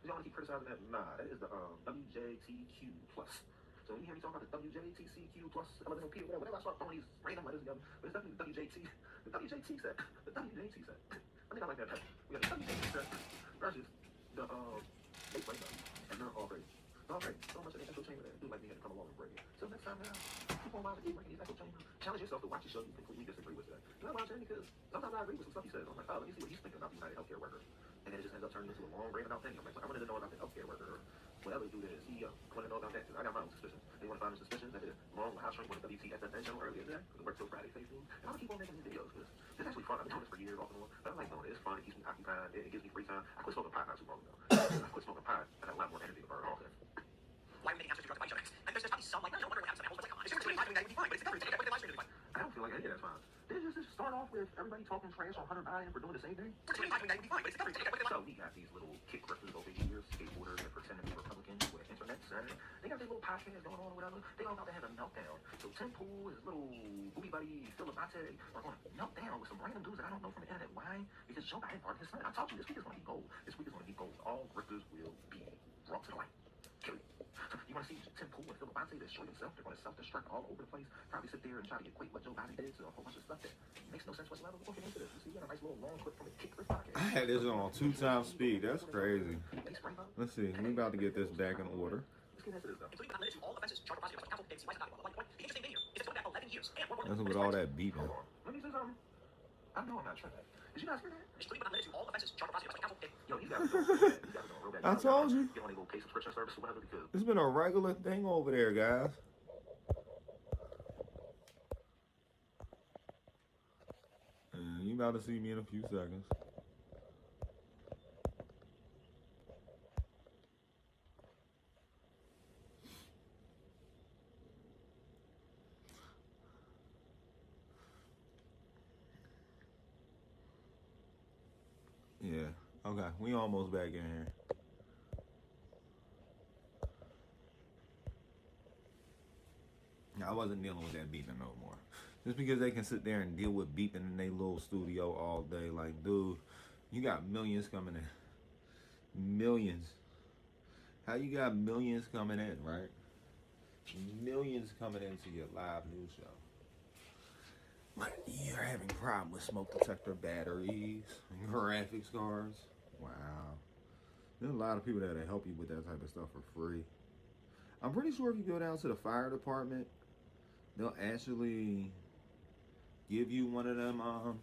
You don't want to keep criticizing that? Nah, that is the WJTQ plus. So when you hear me talking about the WJTCQ plus LMNOP or whatever, I start throwing these random letters together. But it's definitely the WJT. The WJT set. The WJT set. I think I like that better. We got the WJT set versus the base brain bug. And they're all great. All great. So much of the echo chamber that do like me had to come along and break it. So next time now, keep on watching, keep breaking these echo chambers. Challenge yourself to watch a show you completely disagree with today. You know why I'm saying? Because sometimes I agree with some stuff he says. I'm like, oh, let me see what he's thinking about the United Healthcare worker. And then it just ends up turning into a long rant about things. I'm like, I wanted to know about the healthcare worker or whatever dude is. CEO. I want to know about that because I got my own suspicions. And you want to find some suspicions that is wrong with how shrink with the WTFFN channel earlier today. Because it worked till Friday, Facebook. And I'm going to keep on making these videos because it's actually fun. I've been doing this for years off and on. But I like doing it. It's fun. It keeps me occupied. It gives me free time. I quit smoking pot not too long ago. I quit smoking pot. I got a lot more energy to burn off. Why are we making answers to drugs by each other? And there's probably some, like, no, wonder what happens to animals. It's like, come on, if you're doing live streaming, that would be fine. But it's different. What the live streaming is like. I don't feel like any of that's fine. Did it just start off with everybody talking trash on Hunter Biden for doing the same thing? If you're doing live streaming, that would be fine. But it's different. So we got these little kick grifters over here, skateboarders that pretend to be Republicans with internet center. They got their little podcast going on or whatever. They all about to have a meltdown. So Tim Pool, his little booby buddy, Philip Mate, are going to melt down with some random dudes that I don't know from the internet. Why? Because Joe Biden pardoned his son. I told you, this week is going to be gold. This week is going to be gold. All grifters will be brought to light. Period. You want to see Tim Pool and Philip Mate destroy themselves? They're going to self-destruct all over the place. Probably sit there and try to equate what Joe Biden did to a whole bunch of stuff that makes no sense whatsoever. We're going to get into this. You see, we got a nice little long clip from the Kick Grift podcast. I had this on 2x speed. That's crazy. Let's see. We about to get this back in order. Let's get into this, though. Including limited to all offenses charged by prosecutors, counsel, Davis, Weiss, and Nadia. The interesting thing here is it's going back 11 years. And That's with all that beeping. Let me say something. I know I'm not trying. Did you guys hear that? it's including limited to all offenses charged by prosecutors, counsel, Davis. Yo, you guys are real bad. I told you. You want to go pay subscription service or whatever because It's been a regular thing over there, guys. And you about to see me in a few seconds. Yeah. Okay. We almost back in here. I wasn't dealing with that beeping no more. Just because they can sit there and deal with beeping in their little studio all day. Like, dude, you got millions coming in. Millions. How you got millions coming in, right? Millions coming into your live news show. But you're having problems with smoke detector batteries, graphics cards. Wow. There's a lot of people that'll help you with that type of stuff for free. I'm pretty sure if you go down to the fire department, they'll actually give you one of them, what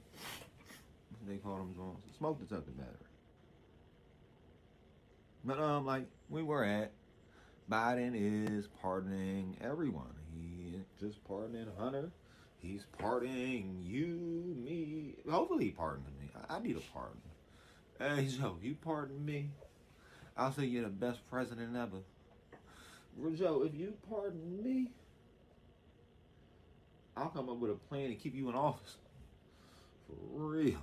they call them, joints, smoke detector battery. But like we were at, Biden is pardoning everyone. He just pardoning Hunter. He's pardoning you, me. Hopefully he pardons me. I need a pardon. Hey, Joe, you pardon me, I'll say you're the best president ever. Joe, if you pardon me, I'll come up with a plan to keep you in office. For real.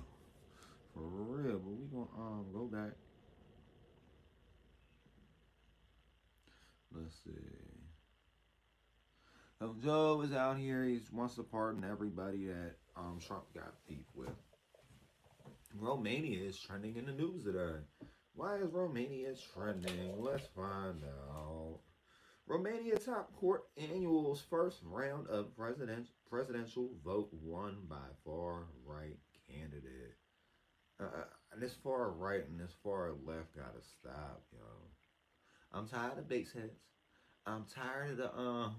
For real. But we gonna go back. Let's see. So Joe is out here. He wants to pardon everybody that Trump got beef with. Romania is trending in the news today. Why is Romania trending? Let's find out. Romania top court annual's first round of presidential vote won by far right candidate. And this far right and this far left gotta stop, yo. I'm tired of base heads. I'm tired of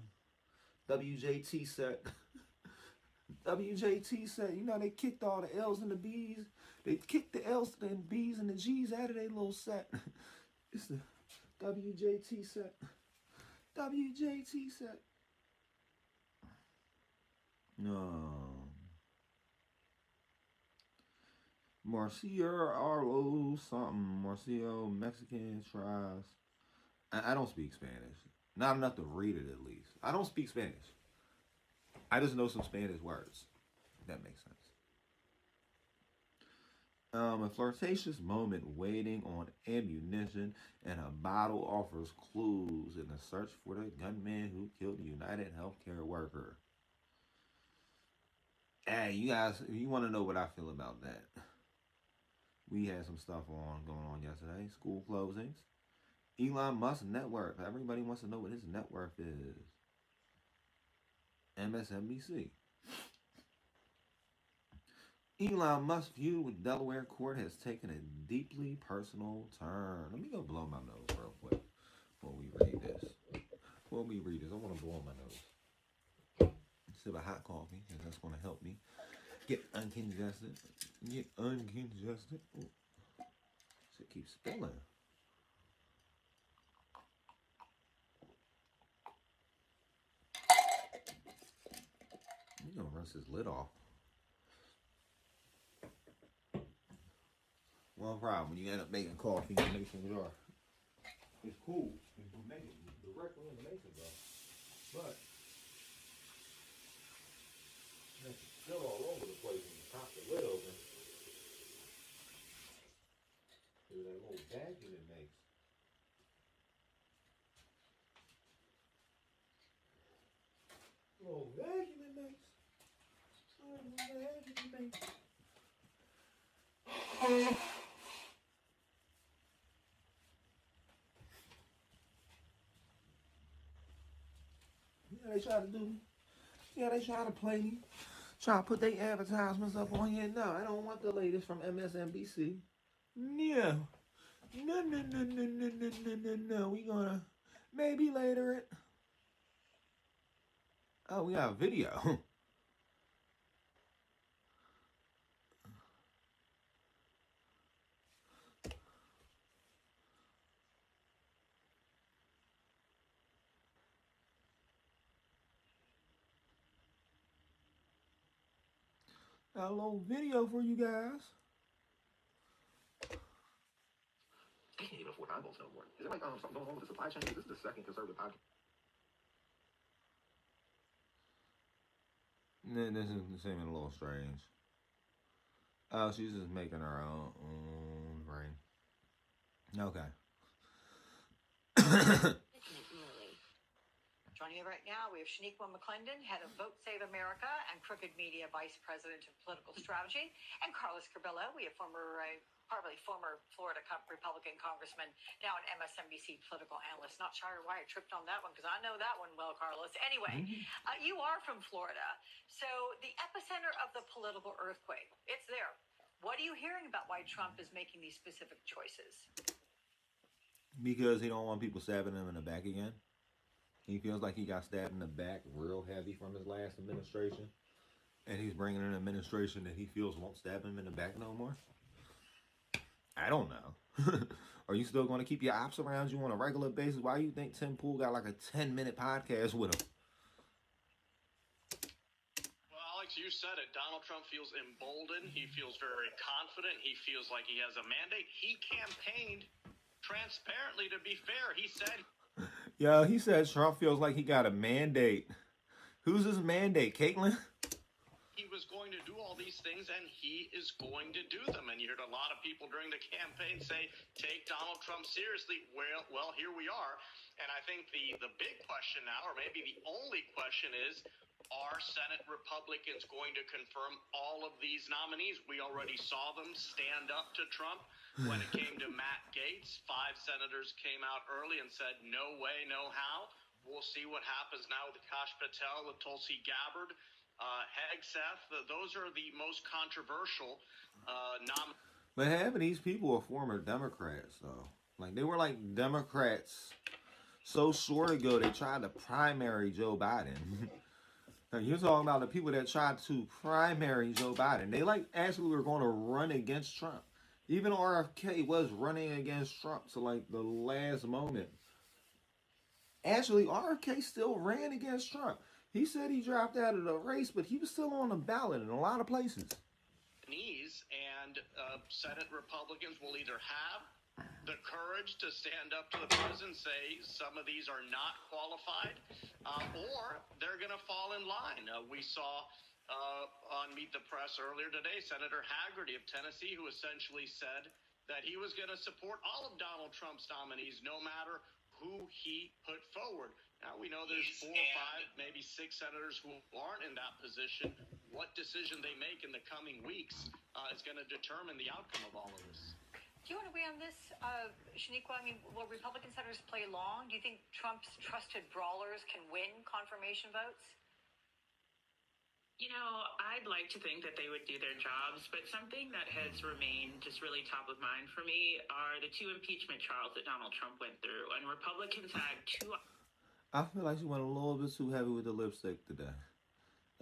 the WJT set. WJT set. You know, they kicked all the L's and the B's. They kicked the L's and B's and the G's out of their little set. It's the WJT set. WJT set. No. Marcio Arlo something. Marcio Mexican tries. I don't speak Spanish. Not enough to read it, at least. I don't speak Spanish. I just know some Spanish words. If that makes sense. A flirtatious moment waiting on ammunition, and a bottle offers clues in the search for the gunman who killed a United Healthcare worker. Hey, you guys, if you want to know what I feel about that, we had some stuff going on yesterday. School closings. Elon Musk net worth. Everybody wants to know what his net worth is. MSNBC. Elon Musk's feud with Delaware court has taken a deeply personal turn. Let me go blow my nose real quick before we read this. I want to blow my nose. Sip a hot coffee, and that's going to help me get uncongested. Ooh. Shit keeps spilling. You're going to rinse his lid off. One problem, when you end up making coffee in a mason jar. It's cool. You can make it directly in the mason jar. But it's still all over the place when you pop the lid open. There's that little vacuum it makes. Little vacuum it makes. Little vacuum it makes. Yeah, they try to do me. Yeah, they try to play me. Try to put their advertisements up on here. No, I don't want the latest from MSNBC. No. No. We gonna maybe later it. Oh, we got a video. Got a little video for you guys. They can't even afford eyeballs no more. Is it like something going on with the supply chain? This is the second conservative podcast. This is seeming a little strange. Oh, she's just making her own brain. Okay. Joining me right now, we have Shaniqua McClendon, head of Vote Save America and Crooked Media vice president of political strategy, and Carlos Curbelo, we have former Florida Republican congressman, now an MSNBC political analyst. Not sure why I tripped on that one, because I know that one well, Carlos. Anyway, you are from Florida, so the epicenter of the political earthquake, it's there. What are you hearing about why Trump is making these specific choices? Because he don't want people stabbing him in the back again. He feels like he got stabbed in the back real heavy from his last administration. And he's bringing in an administration that he feels won't stab him in the back no more. I don't know. Are you still going to keep your ops around you on a regular basis? Why do you think Tim Pool got like a 10-minute podcast with him? Well, Alex, you said it. Donald Trump feels emboldened. He feels very confident. He feels like he has a mandate. He campaigned transparently, to be fair. He said... Yeah, he said Trump feels like he got a mandate. Who's his mandate, Caitlin? He was going to do all these things, and he is going to do them. And you heard a lot of people during the campaign say, take Donald Trump seriously. Well, here we are. And I think the big question now, or maybe the only question is, are Senate Republicans going to confirm all of these nominees? We already saw them stand up to Trump. When it came to Matt Gaetz, 5 senators came out early and said, no way, no how. We'll see what happens now with Kash Patel, with Tulsi Gabbard, Hegseth. Those are the most controversial nominees. But half of these people are former Democrats, though. Like, they were like Democrats so short ago they tried to primary Joe Biden. Now, you're talking about the people that tried to primary Joe Biden. They like actually were going to run against Trump. Even RFK was running against Trump to like the last moment. Actually, RFK still ran against Trump. He said he dropped out of the race, but he was still on the ballot in a lot of places. Knees, and Senate Republicans will either have the courage to stand up to the president and say some of these are not qualified, or they're going to fall in line. We saw on Meet the Press earlier today, Senator Haggerty of Tennessee, who essentially said that he was going to support all of Donald Trump's nominees, no matter who he put forward. Now, we know there's 4 or 5, maybe 6 senators who aren't in that position. What decision they make in the coming weeks is going to determine the outcome of all of this. Do you want to weigh on this, Shaniqua? I mean, will Republican senators play long? Do you think Trump's trusted brawlers can win confirmation votes? You know, I'd like to think that they would do their jobs, but something that has remained just really top of mind for me are the 2 impeachment trials that Donald Trump went through. And Republicans had 2. I feel like you went a little bit too heavy with the lipstick today.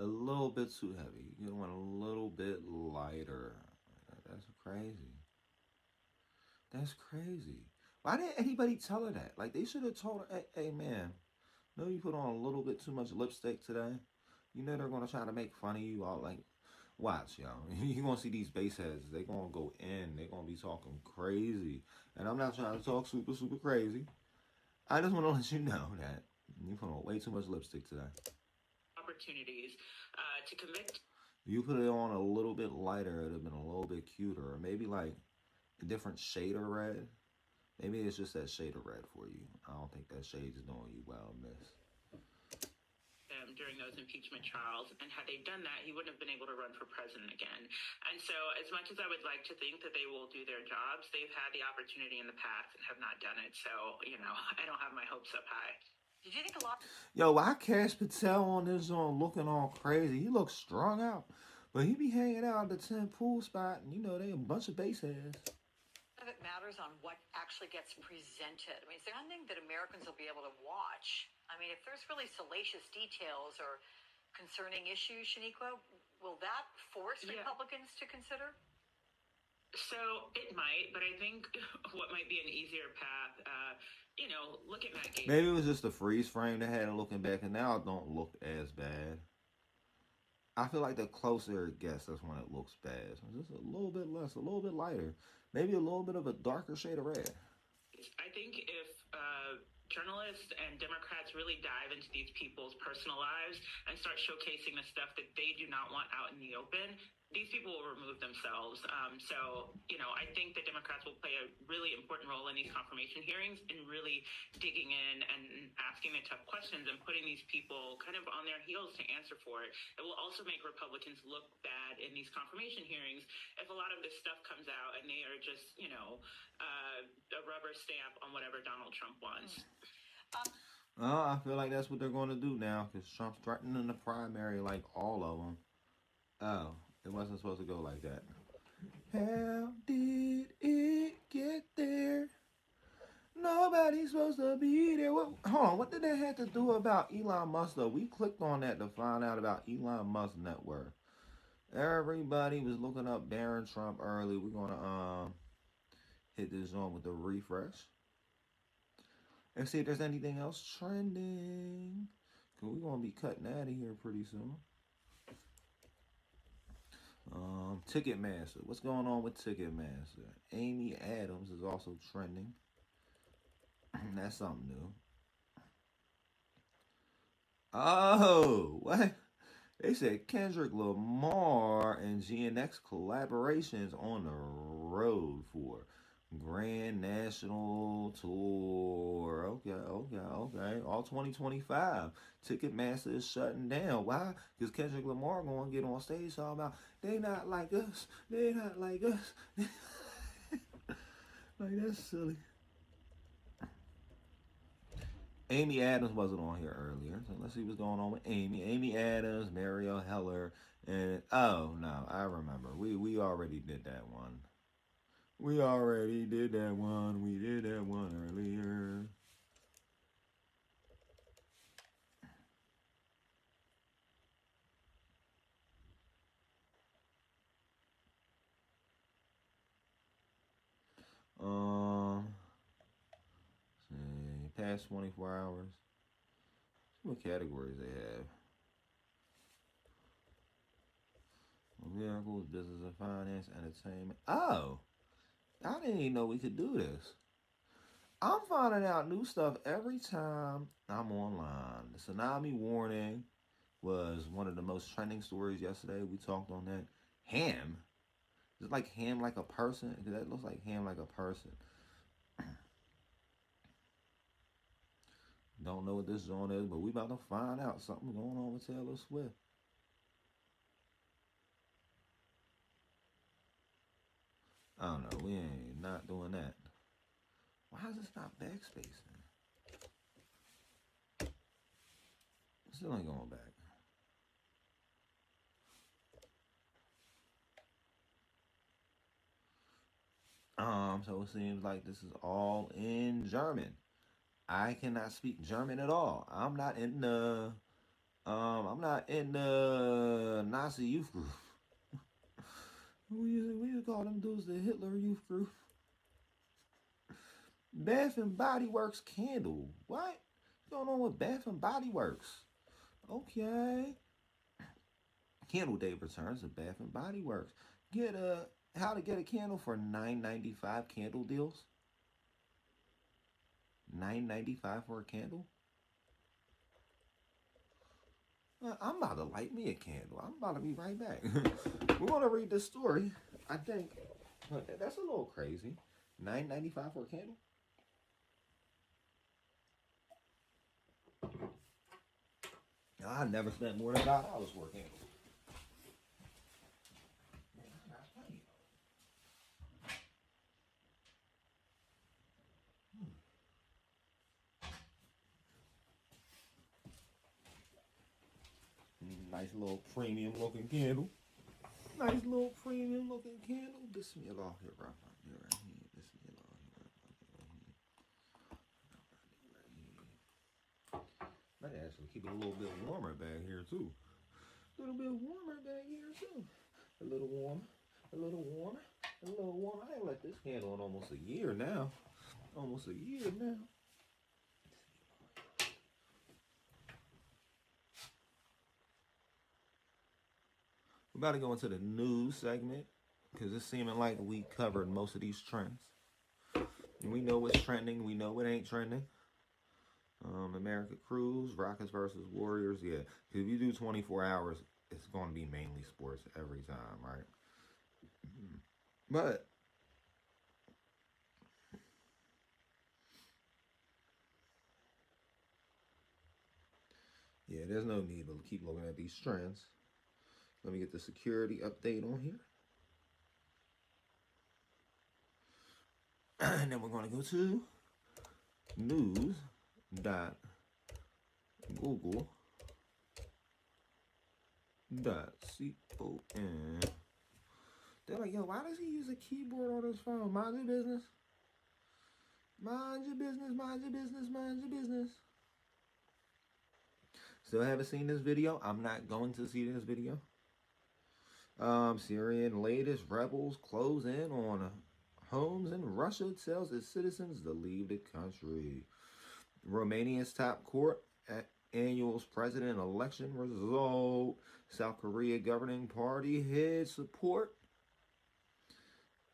A little bit too heavy. You want a little bit lighter. That's crazy. That's crazy. Why didn't anybody tell her that? Like, they should have told her, hey, man, no, you put on a little bit too much lipstick today. You know they're going to try to make fun of you all. Like, watch, y'all. You're going to see these base heads. They're going to go in. They're going to be talking crazy. And I'm not trying to talk super, super crazy. I just want to let you know that you put on way too much lipstick today. Opportunities to commit. You put it on a little bit lighter, it would have been a little bit cuter. Or maybe like a different shade of red. Maybe it's just that shade of red for you. I don't think that shade is doing you well, miss. During those impeachment trials, and had they done that, he wouldn't have been able to run for president again. And so, as much as I would like to think that they will do their jobs, they've had the opportunity in the past and have not done it. So, you know, I don't have my hopes up high. Did you think a lot? Yo, why Cash Patel on this on looking all crazy? He looks strung out, but he be hanging out at the 10 pool spot, and you know they a bunch of base heads. It matters on what actually gets presented. I mean, is there anything that Americans will be able to watch? I mean, if there's really salacious details or concerning issues, Shaniqua, will that force Republicans to consider? So it might, but I think what might be an easier path, you know, look at Matt Gaetz. Maybe it was just a freeze frame they had looking back, and now it don't look as bad. I feel like the closer it gets, that's when it looks bad. So just a little bit less, a little bit lighter. Maybe a little bit of a darker shade of red. I think if journalists and Democrats really dive into these people's personal lives and start showcasing the stuff that they do not want out in the open, these people will remove themselves. So, you know, I think that Democrats will play a really important role in these confirmation hearings in really digging in and asking the tough questions and putting these people kind of on their heels to answer for it. It will also make Republicans look bad in these confirmation hearings if a lot of this stuff comes out and they are just, you know, a rubber stamp on whatever Donald Trump wants. I feel like that's what they're going to do now because Trump's threatening the primary like all of them. Oh. It wasn't supposed to go like that. How did it get there? Nobody's supposed to be there. Hold on, what did that have to do about Elon Musk though? We clicked on that to find out about Elon Musk's net worth. Everybody was looking up Barron Trump early. We're gonna hit this on with the refresh and see if there's anything else trending. Cause we're gonna be cutting out of here pretty soon. Ticketmaster. What's going on with Ticketmaster? Amy Adams is also trending. That's something new. Oh, what? They said Kendrick Lamar and GNX collaborations on the road for Grand National Tour. Okay. All 2025. Ticketmaster is shutting down. Why? Because Kendrick Lamar going to get on stage talking about they not like us. They not like us. Like, that's silly. Amy Adams wasn't on here earlier, so let's see what's going on with Amy. Amy Adams, Mariel Heller, and oh no, I remember. We already did that one. We did that one earlier. See, past 24 hours. See what categories they have. Vehicles, business and finance, entertainment. Oh, I didn't even know we could do this. I'm finding out new stuff every time I'm online. The tsunami warning was one of the most trending stories yesterday. We talked on that. Ham. Is it like ham like a person? Because that looks like ham like a person. Don't know what this zone is, but we about to find out something going on with Taylor Swift. I don't know. We ain't not doing that. Why is this not backspacing? Still ain't going back. So it seems like this is all in German. I cannot speak German at all. I'm not in the Nazi youth group. we used to call them dudes the Hitler youth group. Bath and Body Works candle. What? You don't know what Bath and Body Works? Okay. Candle Day returns to Bath and Body Works. How to get a candle for $9.95 candle deals. $9.95 for a candle. I'm about to light me a candle. I'm about to be right back. We're gonna read this story. I think that's a little crazy. $9.95 for a candle. I never spent more than $5 for a candle. Nice little premium looking candle. Nice little premium looking candle. Bismillah here, right here. Bismillah here. Might actually keep it a little bit warmer back here too. A little bit warmer back here too. A little warmer. A little warmer. A little warmer. I ain't let this candle in almost a year now. Almost a year now. We're about to go into the news segment because it's seeming like we covered most of these trends. And we know what's trending. We know what ain't trending. America Cruise, Rockets versus Warriors. Yeah, because if you do 24 hours, it's going to be mainly sports every time, right? But yeah, there's no need to keep looking at these trends. Let me get the security update on here. And then we're going to go to news.google.com. They're like, yo, why does he use a keyboard on his phone? Mind your business. Mind your business, mind your business, mind your business. Still haven't seen this video. I'm not going to see this video. Syrian latest rebels close in on homes in Russia, tells its citizens to leave the country. Romania's top court annual president election result. South Korea governing party head support.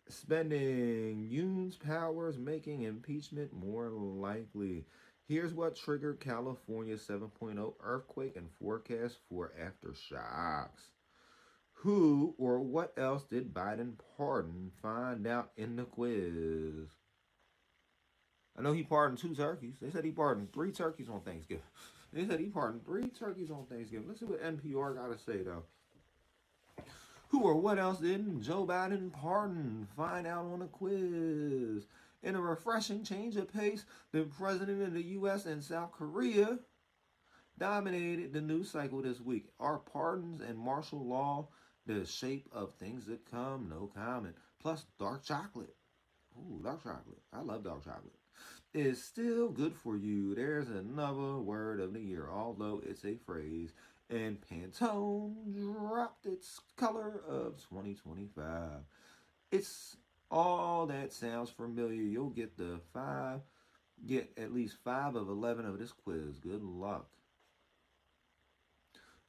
Spending Yoon's powers making impeachment more likely. Here's what triggered California's 7.0 earthquake and forecast for aftershocks. Who or what else did Biden pardon? Find out in the quiz. I know he pardoned 2 turkeys. They said he pardoned 3 turkeys on Thanksgiving. They said he pardoned 3 turkeys on Thanksgiving. Let's see what NPR got to say, though. Who or what else didn't Joe Biden pardon? Find out on a quiz. In a refreshing change of pace, the president of the U.S. and South Korea dominated the news cycle this week. Are pardons and martial law the shape of things that come? No comment. Plus, dark chocolate. Ooh, dark chocolate. I love dark chocolate. Is still good for you. There's another word of the year, although it's a phrase. And Pantone dropped its color of 2025. It's all that sounds familiar. You'll get at least 5 of 11 of this quiz. Good luck.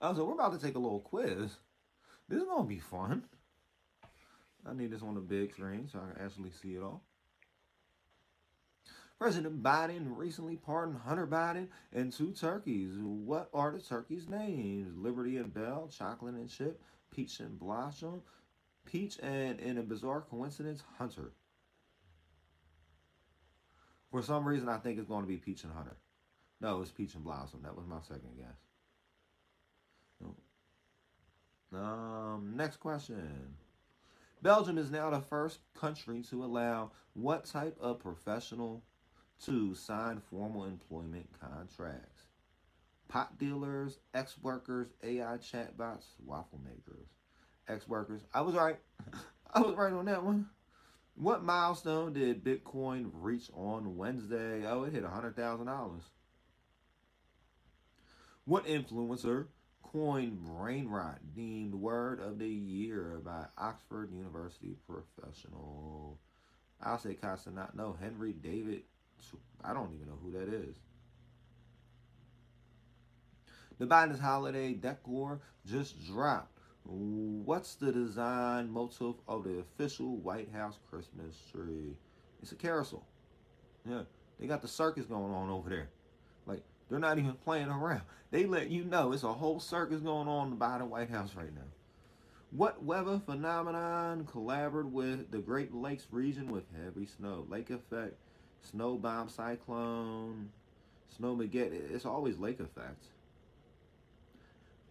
Oh, so we're about to take a little quiz. This is gonna be fun. I need this on the big screen so I can actually see it all. President Biden recently pardoned Hunter Biden and 2 turkeys. What are the turkeys' names? Liberty and Bell, Chocolate and Chip, Peach and Blossom, Peach and, in a bizarre coincidence, Hunter. For some reason, I think it's going to be Peach and Hunter. No, it's Peach and Blossom. That was my second guess. Next question. Belgium is now the first country to allow what type of professional to sign formal employment contracts? Pot dealers, ex-workers, AI chatbots, waffle makers. Ex-workers. I was right. I was right on that one. What milestone did Bitcoin reach on Wednesday? Oh, it hit $100,000. What influencer coined brain rot deemed word of the year by Oxford University professional? I'll say Casa not know. Henry David. I don't even know who that is. The Biden's holiday decor just dropped. What's the design motif of the official White House Christmas tree? It's a carousel. Yeah, they got the circus going on over there. Like, they're not even playing around. They let you know it's a whole circus going on by the White House right now. What weather phenomenon collaborated with the Great Lakes region with heavy snow? Lake effect, snow bomb cyclone, snow Mageddon. It's always lake effect.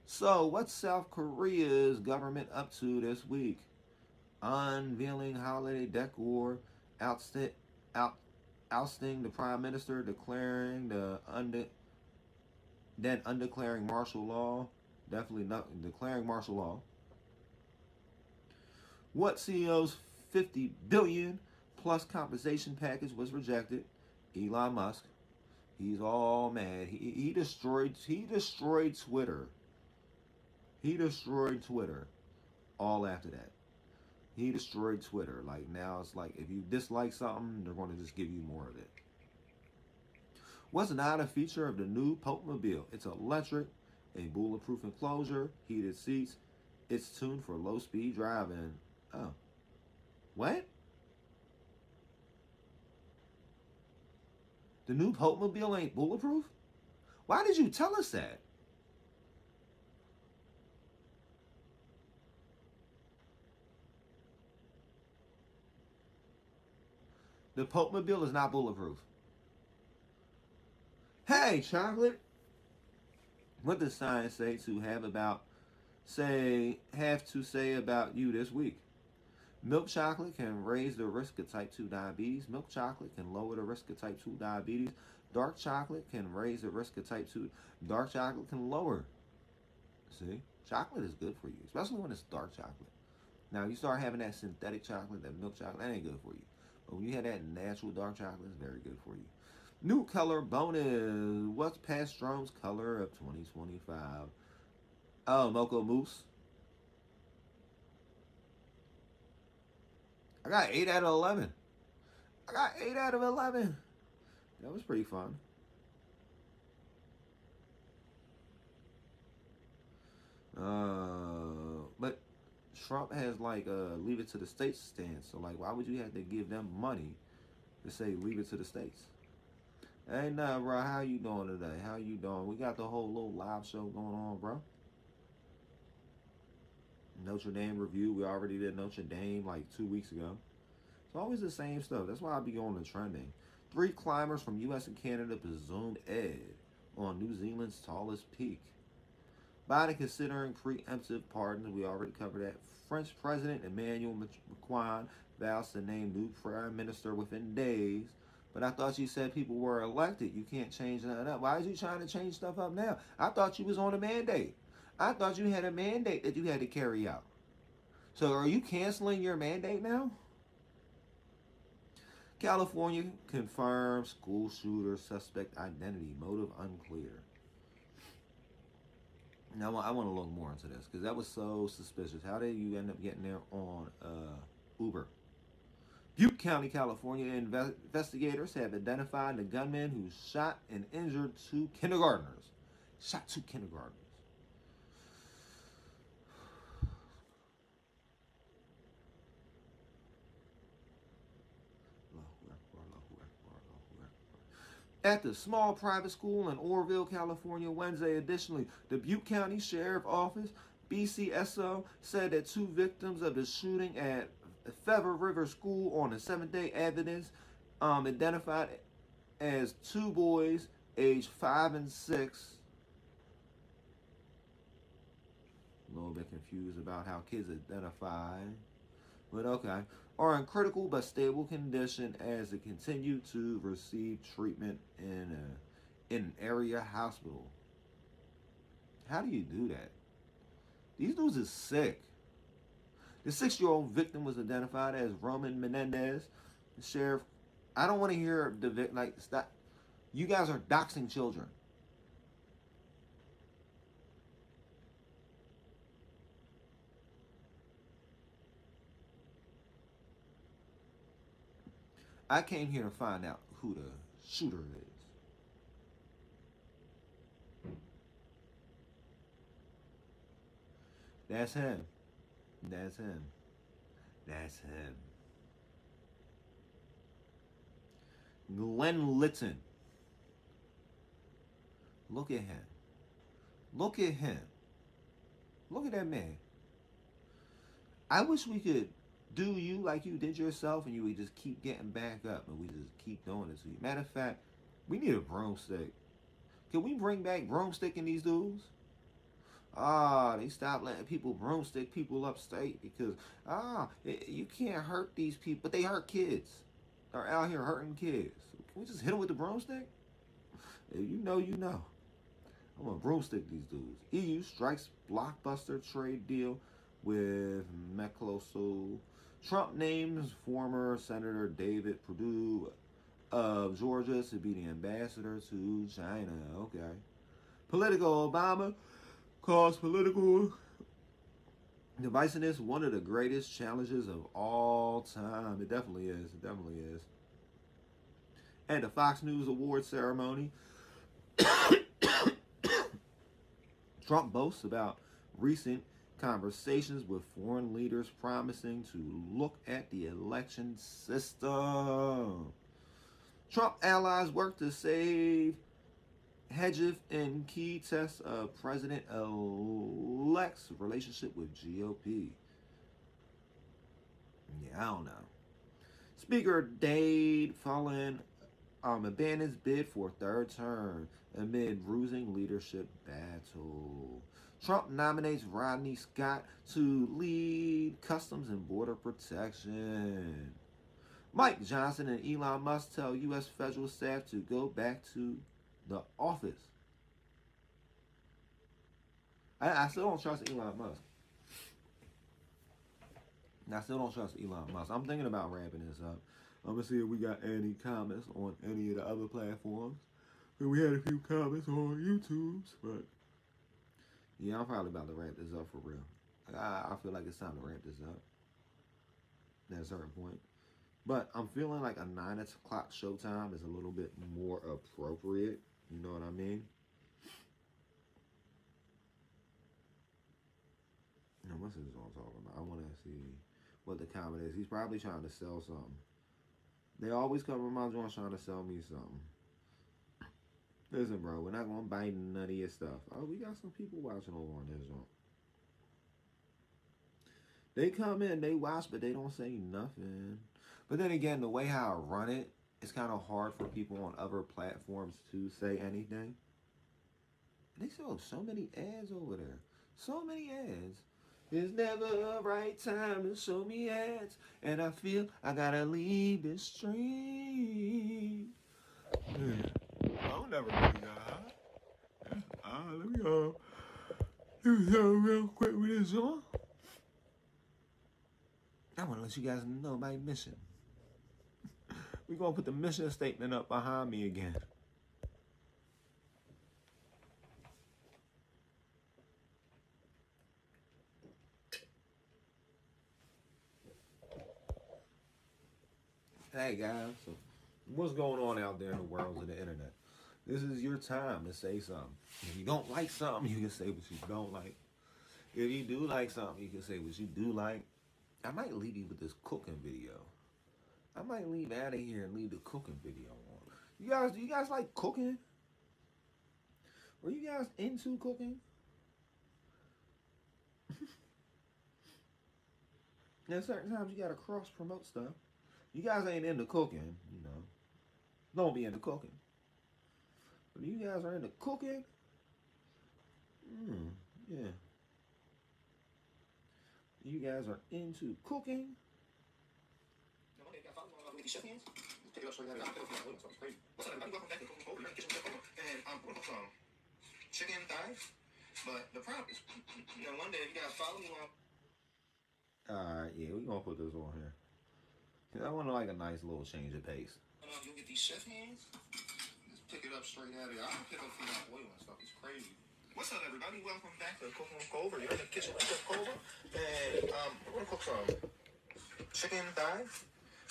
So, what's South Korea's government up to this week? Unveiling holiday decor, ousting the prime minister, declaring undeclaring martial law. Definitely not declaring martial law. What CEO's $50 billion plus compensation package was rejected? Elon Musk. He's all mad. He destroyed Twitter. He destroyed Twitter. All after that. He destroyed Twitter. Like, now it's like, if you dislike something, they're going to just give you more of it. What's not a feature of the new Pope-mobile? It's electric, a bulletproof enclosure, heated seats. It's tuned for low-speed driving. Oh. What? The new Pope-mobile ain't bulletproof? Why did you tell us that? The Pope-mobile is not bulletproof. Hey, chocolate. What does science say to have to say about you this week? Milk chocolate can raise the risk of type 2 diabetes. Milk chocolate can lower the risk of type 2 diabetes. Dark chocolate can raise the risk of type 2. Dark chocolate can lower. See? Chocolate is good for you, especially when it's dark chocolate. Now, you start having that synthetic chocolate, that milk chocolate, that ain't good for you. But when you have that natural dark chocolate, it's very good for you. New color bonus. What's Pastrome's color of 2025? Oh, Mocha Mousse. I got 8 out of 11. I got 8 out of 11. That was pretty fun. But Trump has like leave it to the states stance. So like, why would you have to give them money to say leave it to the states? Hey, nah, bro. How you doing today? How you doing? We got the whole little live show going on, bro. Notre Dame review. We already did Notre Dame like 2 weeks ago. It's always the same stuff. That's why I be going to trending. 3 climbers from U.S. and Canada presumed ed on New Zealand's tallest peak. Biden considering preemptive pardons. We already covered that. French President Emmanuel Macron vows to name new prime minister within days. But I thought you said people were elected. You can't change that up. Why is you trying to change stuff up now? I thought you was on a mandate. I thought you had a mandate that you had to carry out. So are you canceling your mandate now? California confirms school shooter suspect identity. Motive unclear. Now I want to look more into this because that was so suspicious. How did you end up getting there on Uber? Butte County, California investigators have identified the gunman who shot and injured 2 kindergartners. Shot 2 kindergartners. At the small private school in Orville, California, Wednesday. Additionally, the Butte County Sheriff Office, BCSO, said that 2 victims of the shooting at Feather River School on the 7th-day evidence identified as 2 boys aged 5 and 6. A little bit confused about how kids identify, but okay. Are in critical but stable condition as they continue to receive treatment in an area hospital. How do you do that? These dudes are sick. The 6-year-old victim was identified as Roman Menendez. The sheriff, I don't want to hear the like stop. You guys are doxing children. I came here to find out who the shooter is. That's him. That's him. That's him. Glenn Litton. Look at him. Look at him. Look at that man. I wish we could do you like you did yourself and you would just keep getting back up and we just keep doing it to you. Matter of fact, we need a broomstick. Can we bring back broomstick in these dudes? They stopped letting people broomstick people upstate because, you can't hurt these people. But they hurt kids. They're out here hurting kids. Can we just hit them with the broomstick? If you know, you know. I'm going to broomstick these dudes. EU strikes blockbuster trade deal with Mercosur. Trump names former Senator David Perdue of Georgia to be the ambassador to China. Okay. Political Obama calls political divisiveness one of the greatest challenges of all time. It definitely is. It definitely is. At the Fox News Awards ceremony, Trump boasts about recent conversations with foreign leaders promising to look at the election system. Trump allies work to save hedges in key tests of President-elect's relationship with GOP. Yeah, I don't know. Speaker Dade Fallon abandons bid for 3rd term amid bruising leadership battle. Trump nominates Rodney Scott to lead Customs and Border Protection. Mike Johnson and Elon Musk tell U.S. federal staff to go back to the office. I still don't trust Elon Musk. I'm thinking about wrapping this up. I'm going to see if we got any comments on any of the other platforms. We had a few comments on YouTube's, but yeah, I'm probably about to wrap this up for real. I feel like it's time to wrap this up at a certain point. But I'm feeling like a 9 o'clock showtime is a little bit more appropriate. You know what I mean? Now, what's this one talking about? I want to see what the comment is. He's probably trying to sell something. They always come from my joint trying to sell me something. Listen, bro, we're not going to buy none of your stuff. Oh, we got some people watching over on this joint. They come in, they watch, but they don't say nothing. But then again, the way how I run it, it's kind of hard for people on other platforms to say anything. They show so many ads over there. So many ads. There's never a right time to show me ads. And I feel I gotta leave this stream. I'll never do that. Let me go real quick with this on. I want to let you guys know my mission. We're going to put the mission statement up behind me again. Hey guys, so what's going on out there in the world of the internet? This is your time to say something. If you don't like something, you can say what you don't like. If you do like something, you can say what you do like. I might leave you with this cooking video. I might leave out of here and leave the cooking video on. Do you guys like cooking? Were you guys into cooking? There's certain times you gotta cross promote stuff. You guys ain't into cooking, you know. Don't be into cooking. But you guys are into cooking? Yeah. You guys are into cooking? What's up, everybody? Welcome back to Cooking Over. You're in the kitchen with Coco. And we're gonna cook some chicken thighs. But the problem is, one day you gotta follow me on. Alright, yeah, we're gonna put this on here. Cause I want like a nice little change of pace. You'll get these chef hands. Just pick it up straight out of here. I don't pick up food out oil and stuff. It's crazy. What's up, everybody? Welcome back to Cooking with Cover. You're in the kitchen with Cover. And we're gonna cook some chicken thighs.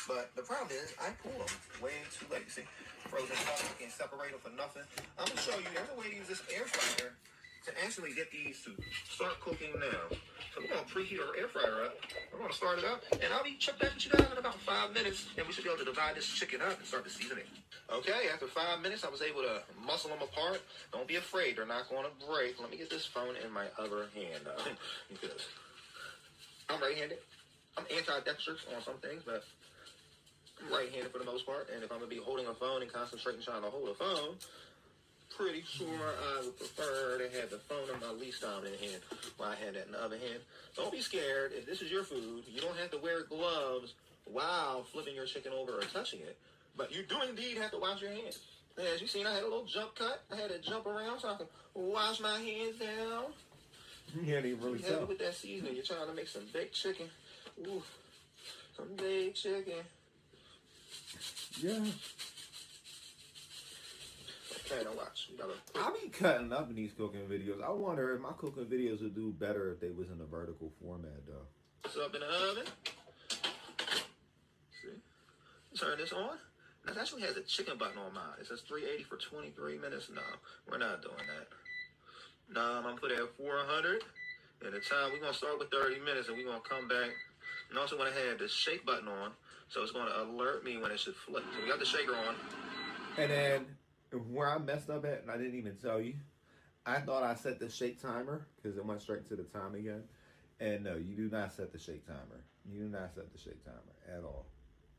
But the problem is, I pull them way too late. See, frozen stuff, I can't separate them for nothing. I'm gonna show you. There's a way to use this air fryer to actually get these to start cooking now. So we're gonna preheat our air fryer up. We're gonna start it up, and I'll be back with you guys in about 5 minutes, and we should be able to divide this chicken up and start the seasoning. Okay, after 5 minutes, I was able to muscle them apart. Don't be afraid; they're not going to break. Let me get this phone in my other hand because I'm right-handed. I'm anti-dexterous on some things, but I'm right-handed for the most part, and if I'm going to be holding a phone and concentrating trying to hold a phone, pretty sure I would prefer to have the phone in my least dominant hand while I had that in the other hand. Don't be scared. If this is your food, you don't have to wear gloves while flipping your chicken over or touching it, but you do indeed have to wash your hands. As you seen, I had a little jump cut. I had to jump around so I can wash my hands down. You can't even really tell. With that seasoning, you're trying to make some baked chicken. Ooh, some baked chicken. Yeah. Okay, now watch. I be cutting up in these cooking videos. I wonder if my cooking videos would do better if they was in a vertical format, though. It's up in the oven. See? Turn this on. This actually has a chicken button on mine. It says 380 for 23 minutes. No, we're not doing that. No, I'm going to put it at 400. And the time, we're going to start with 30 minutes, and we're going to come back. And also want to have the shake button on, so it's going to alert me when it should flip. So we got the shaker on. And then where I messed up at, and I didn't even tell you, I thought I set the shake timer because it went straight to the time again. And no, you do not set the shake timer. You do not set the shake timer at all.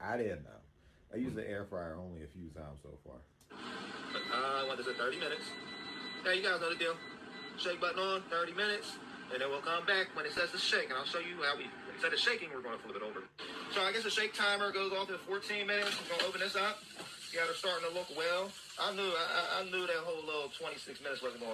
I didn't know. I used the air fryer only a few times so far. I want this at 30 minutes. Hey, you guys know the deal. Shake button on, 30 minutes. And then we'll come back when it says to shake, and I'll show you how instead of shaking, we're going to flip it over. So I guess the shake timer goes off at 14 minutes. We're going to open this up. You got it starting to look well. I knew that whole little 26 minutes wasn't going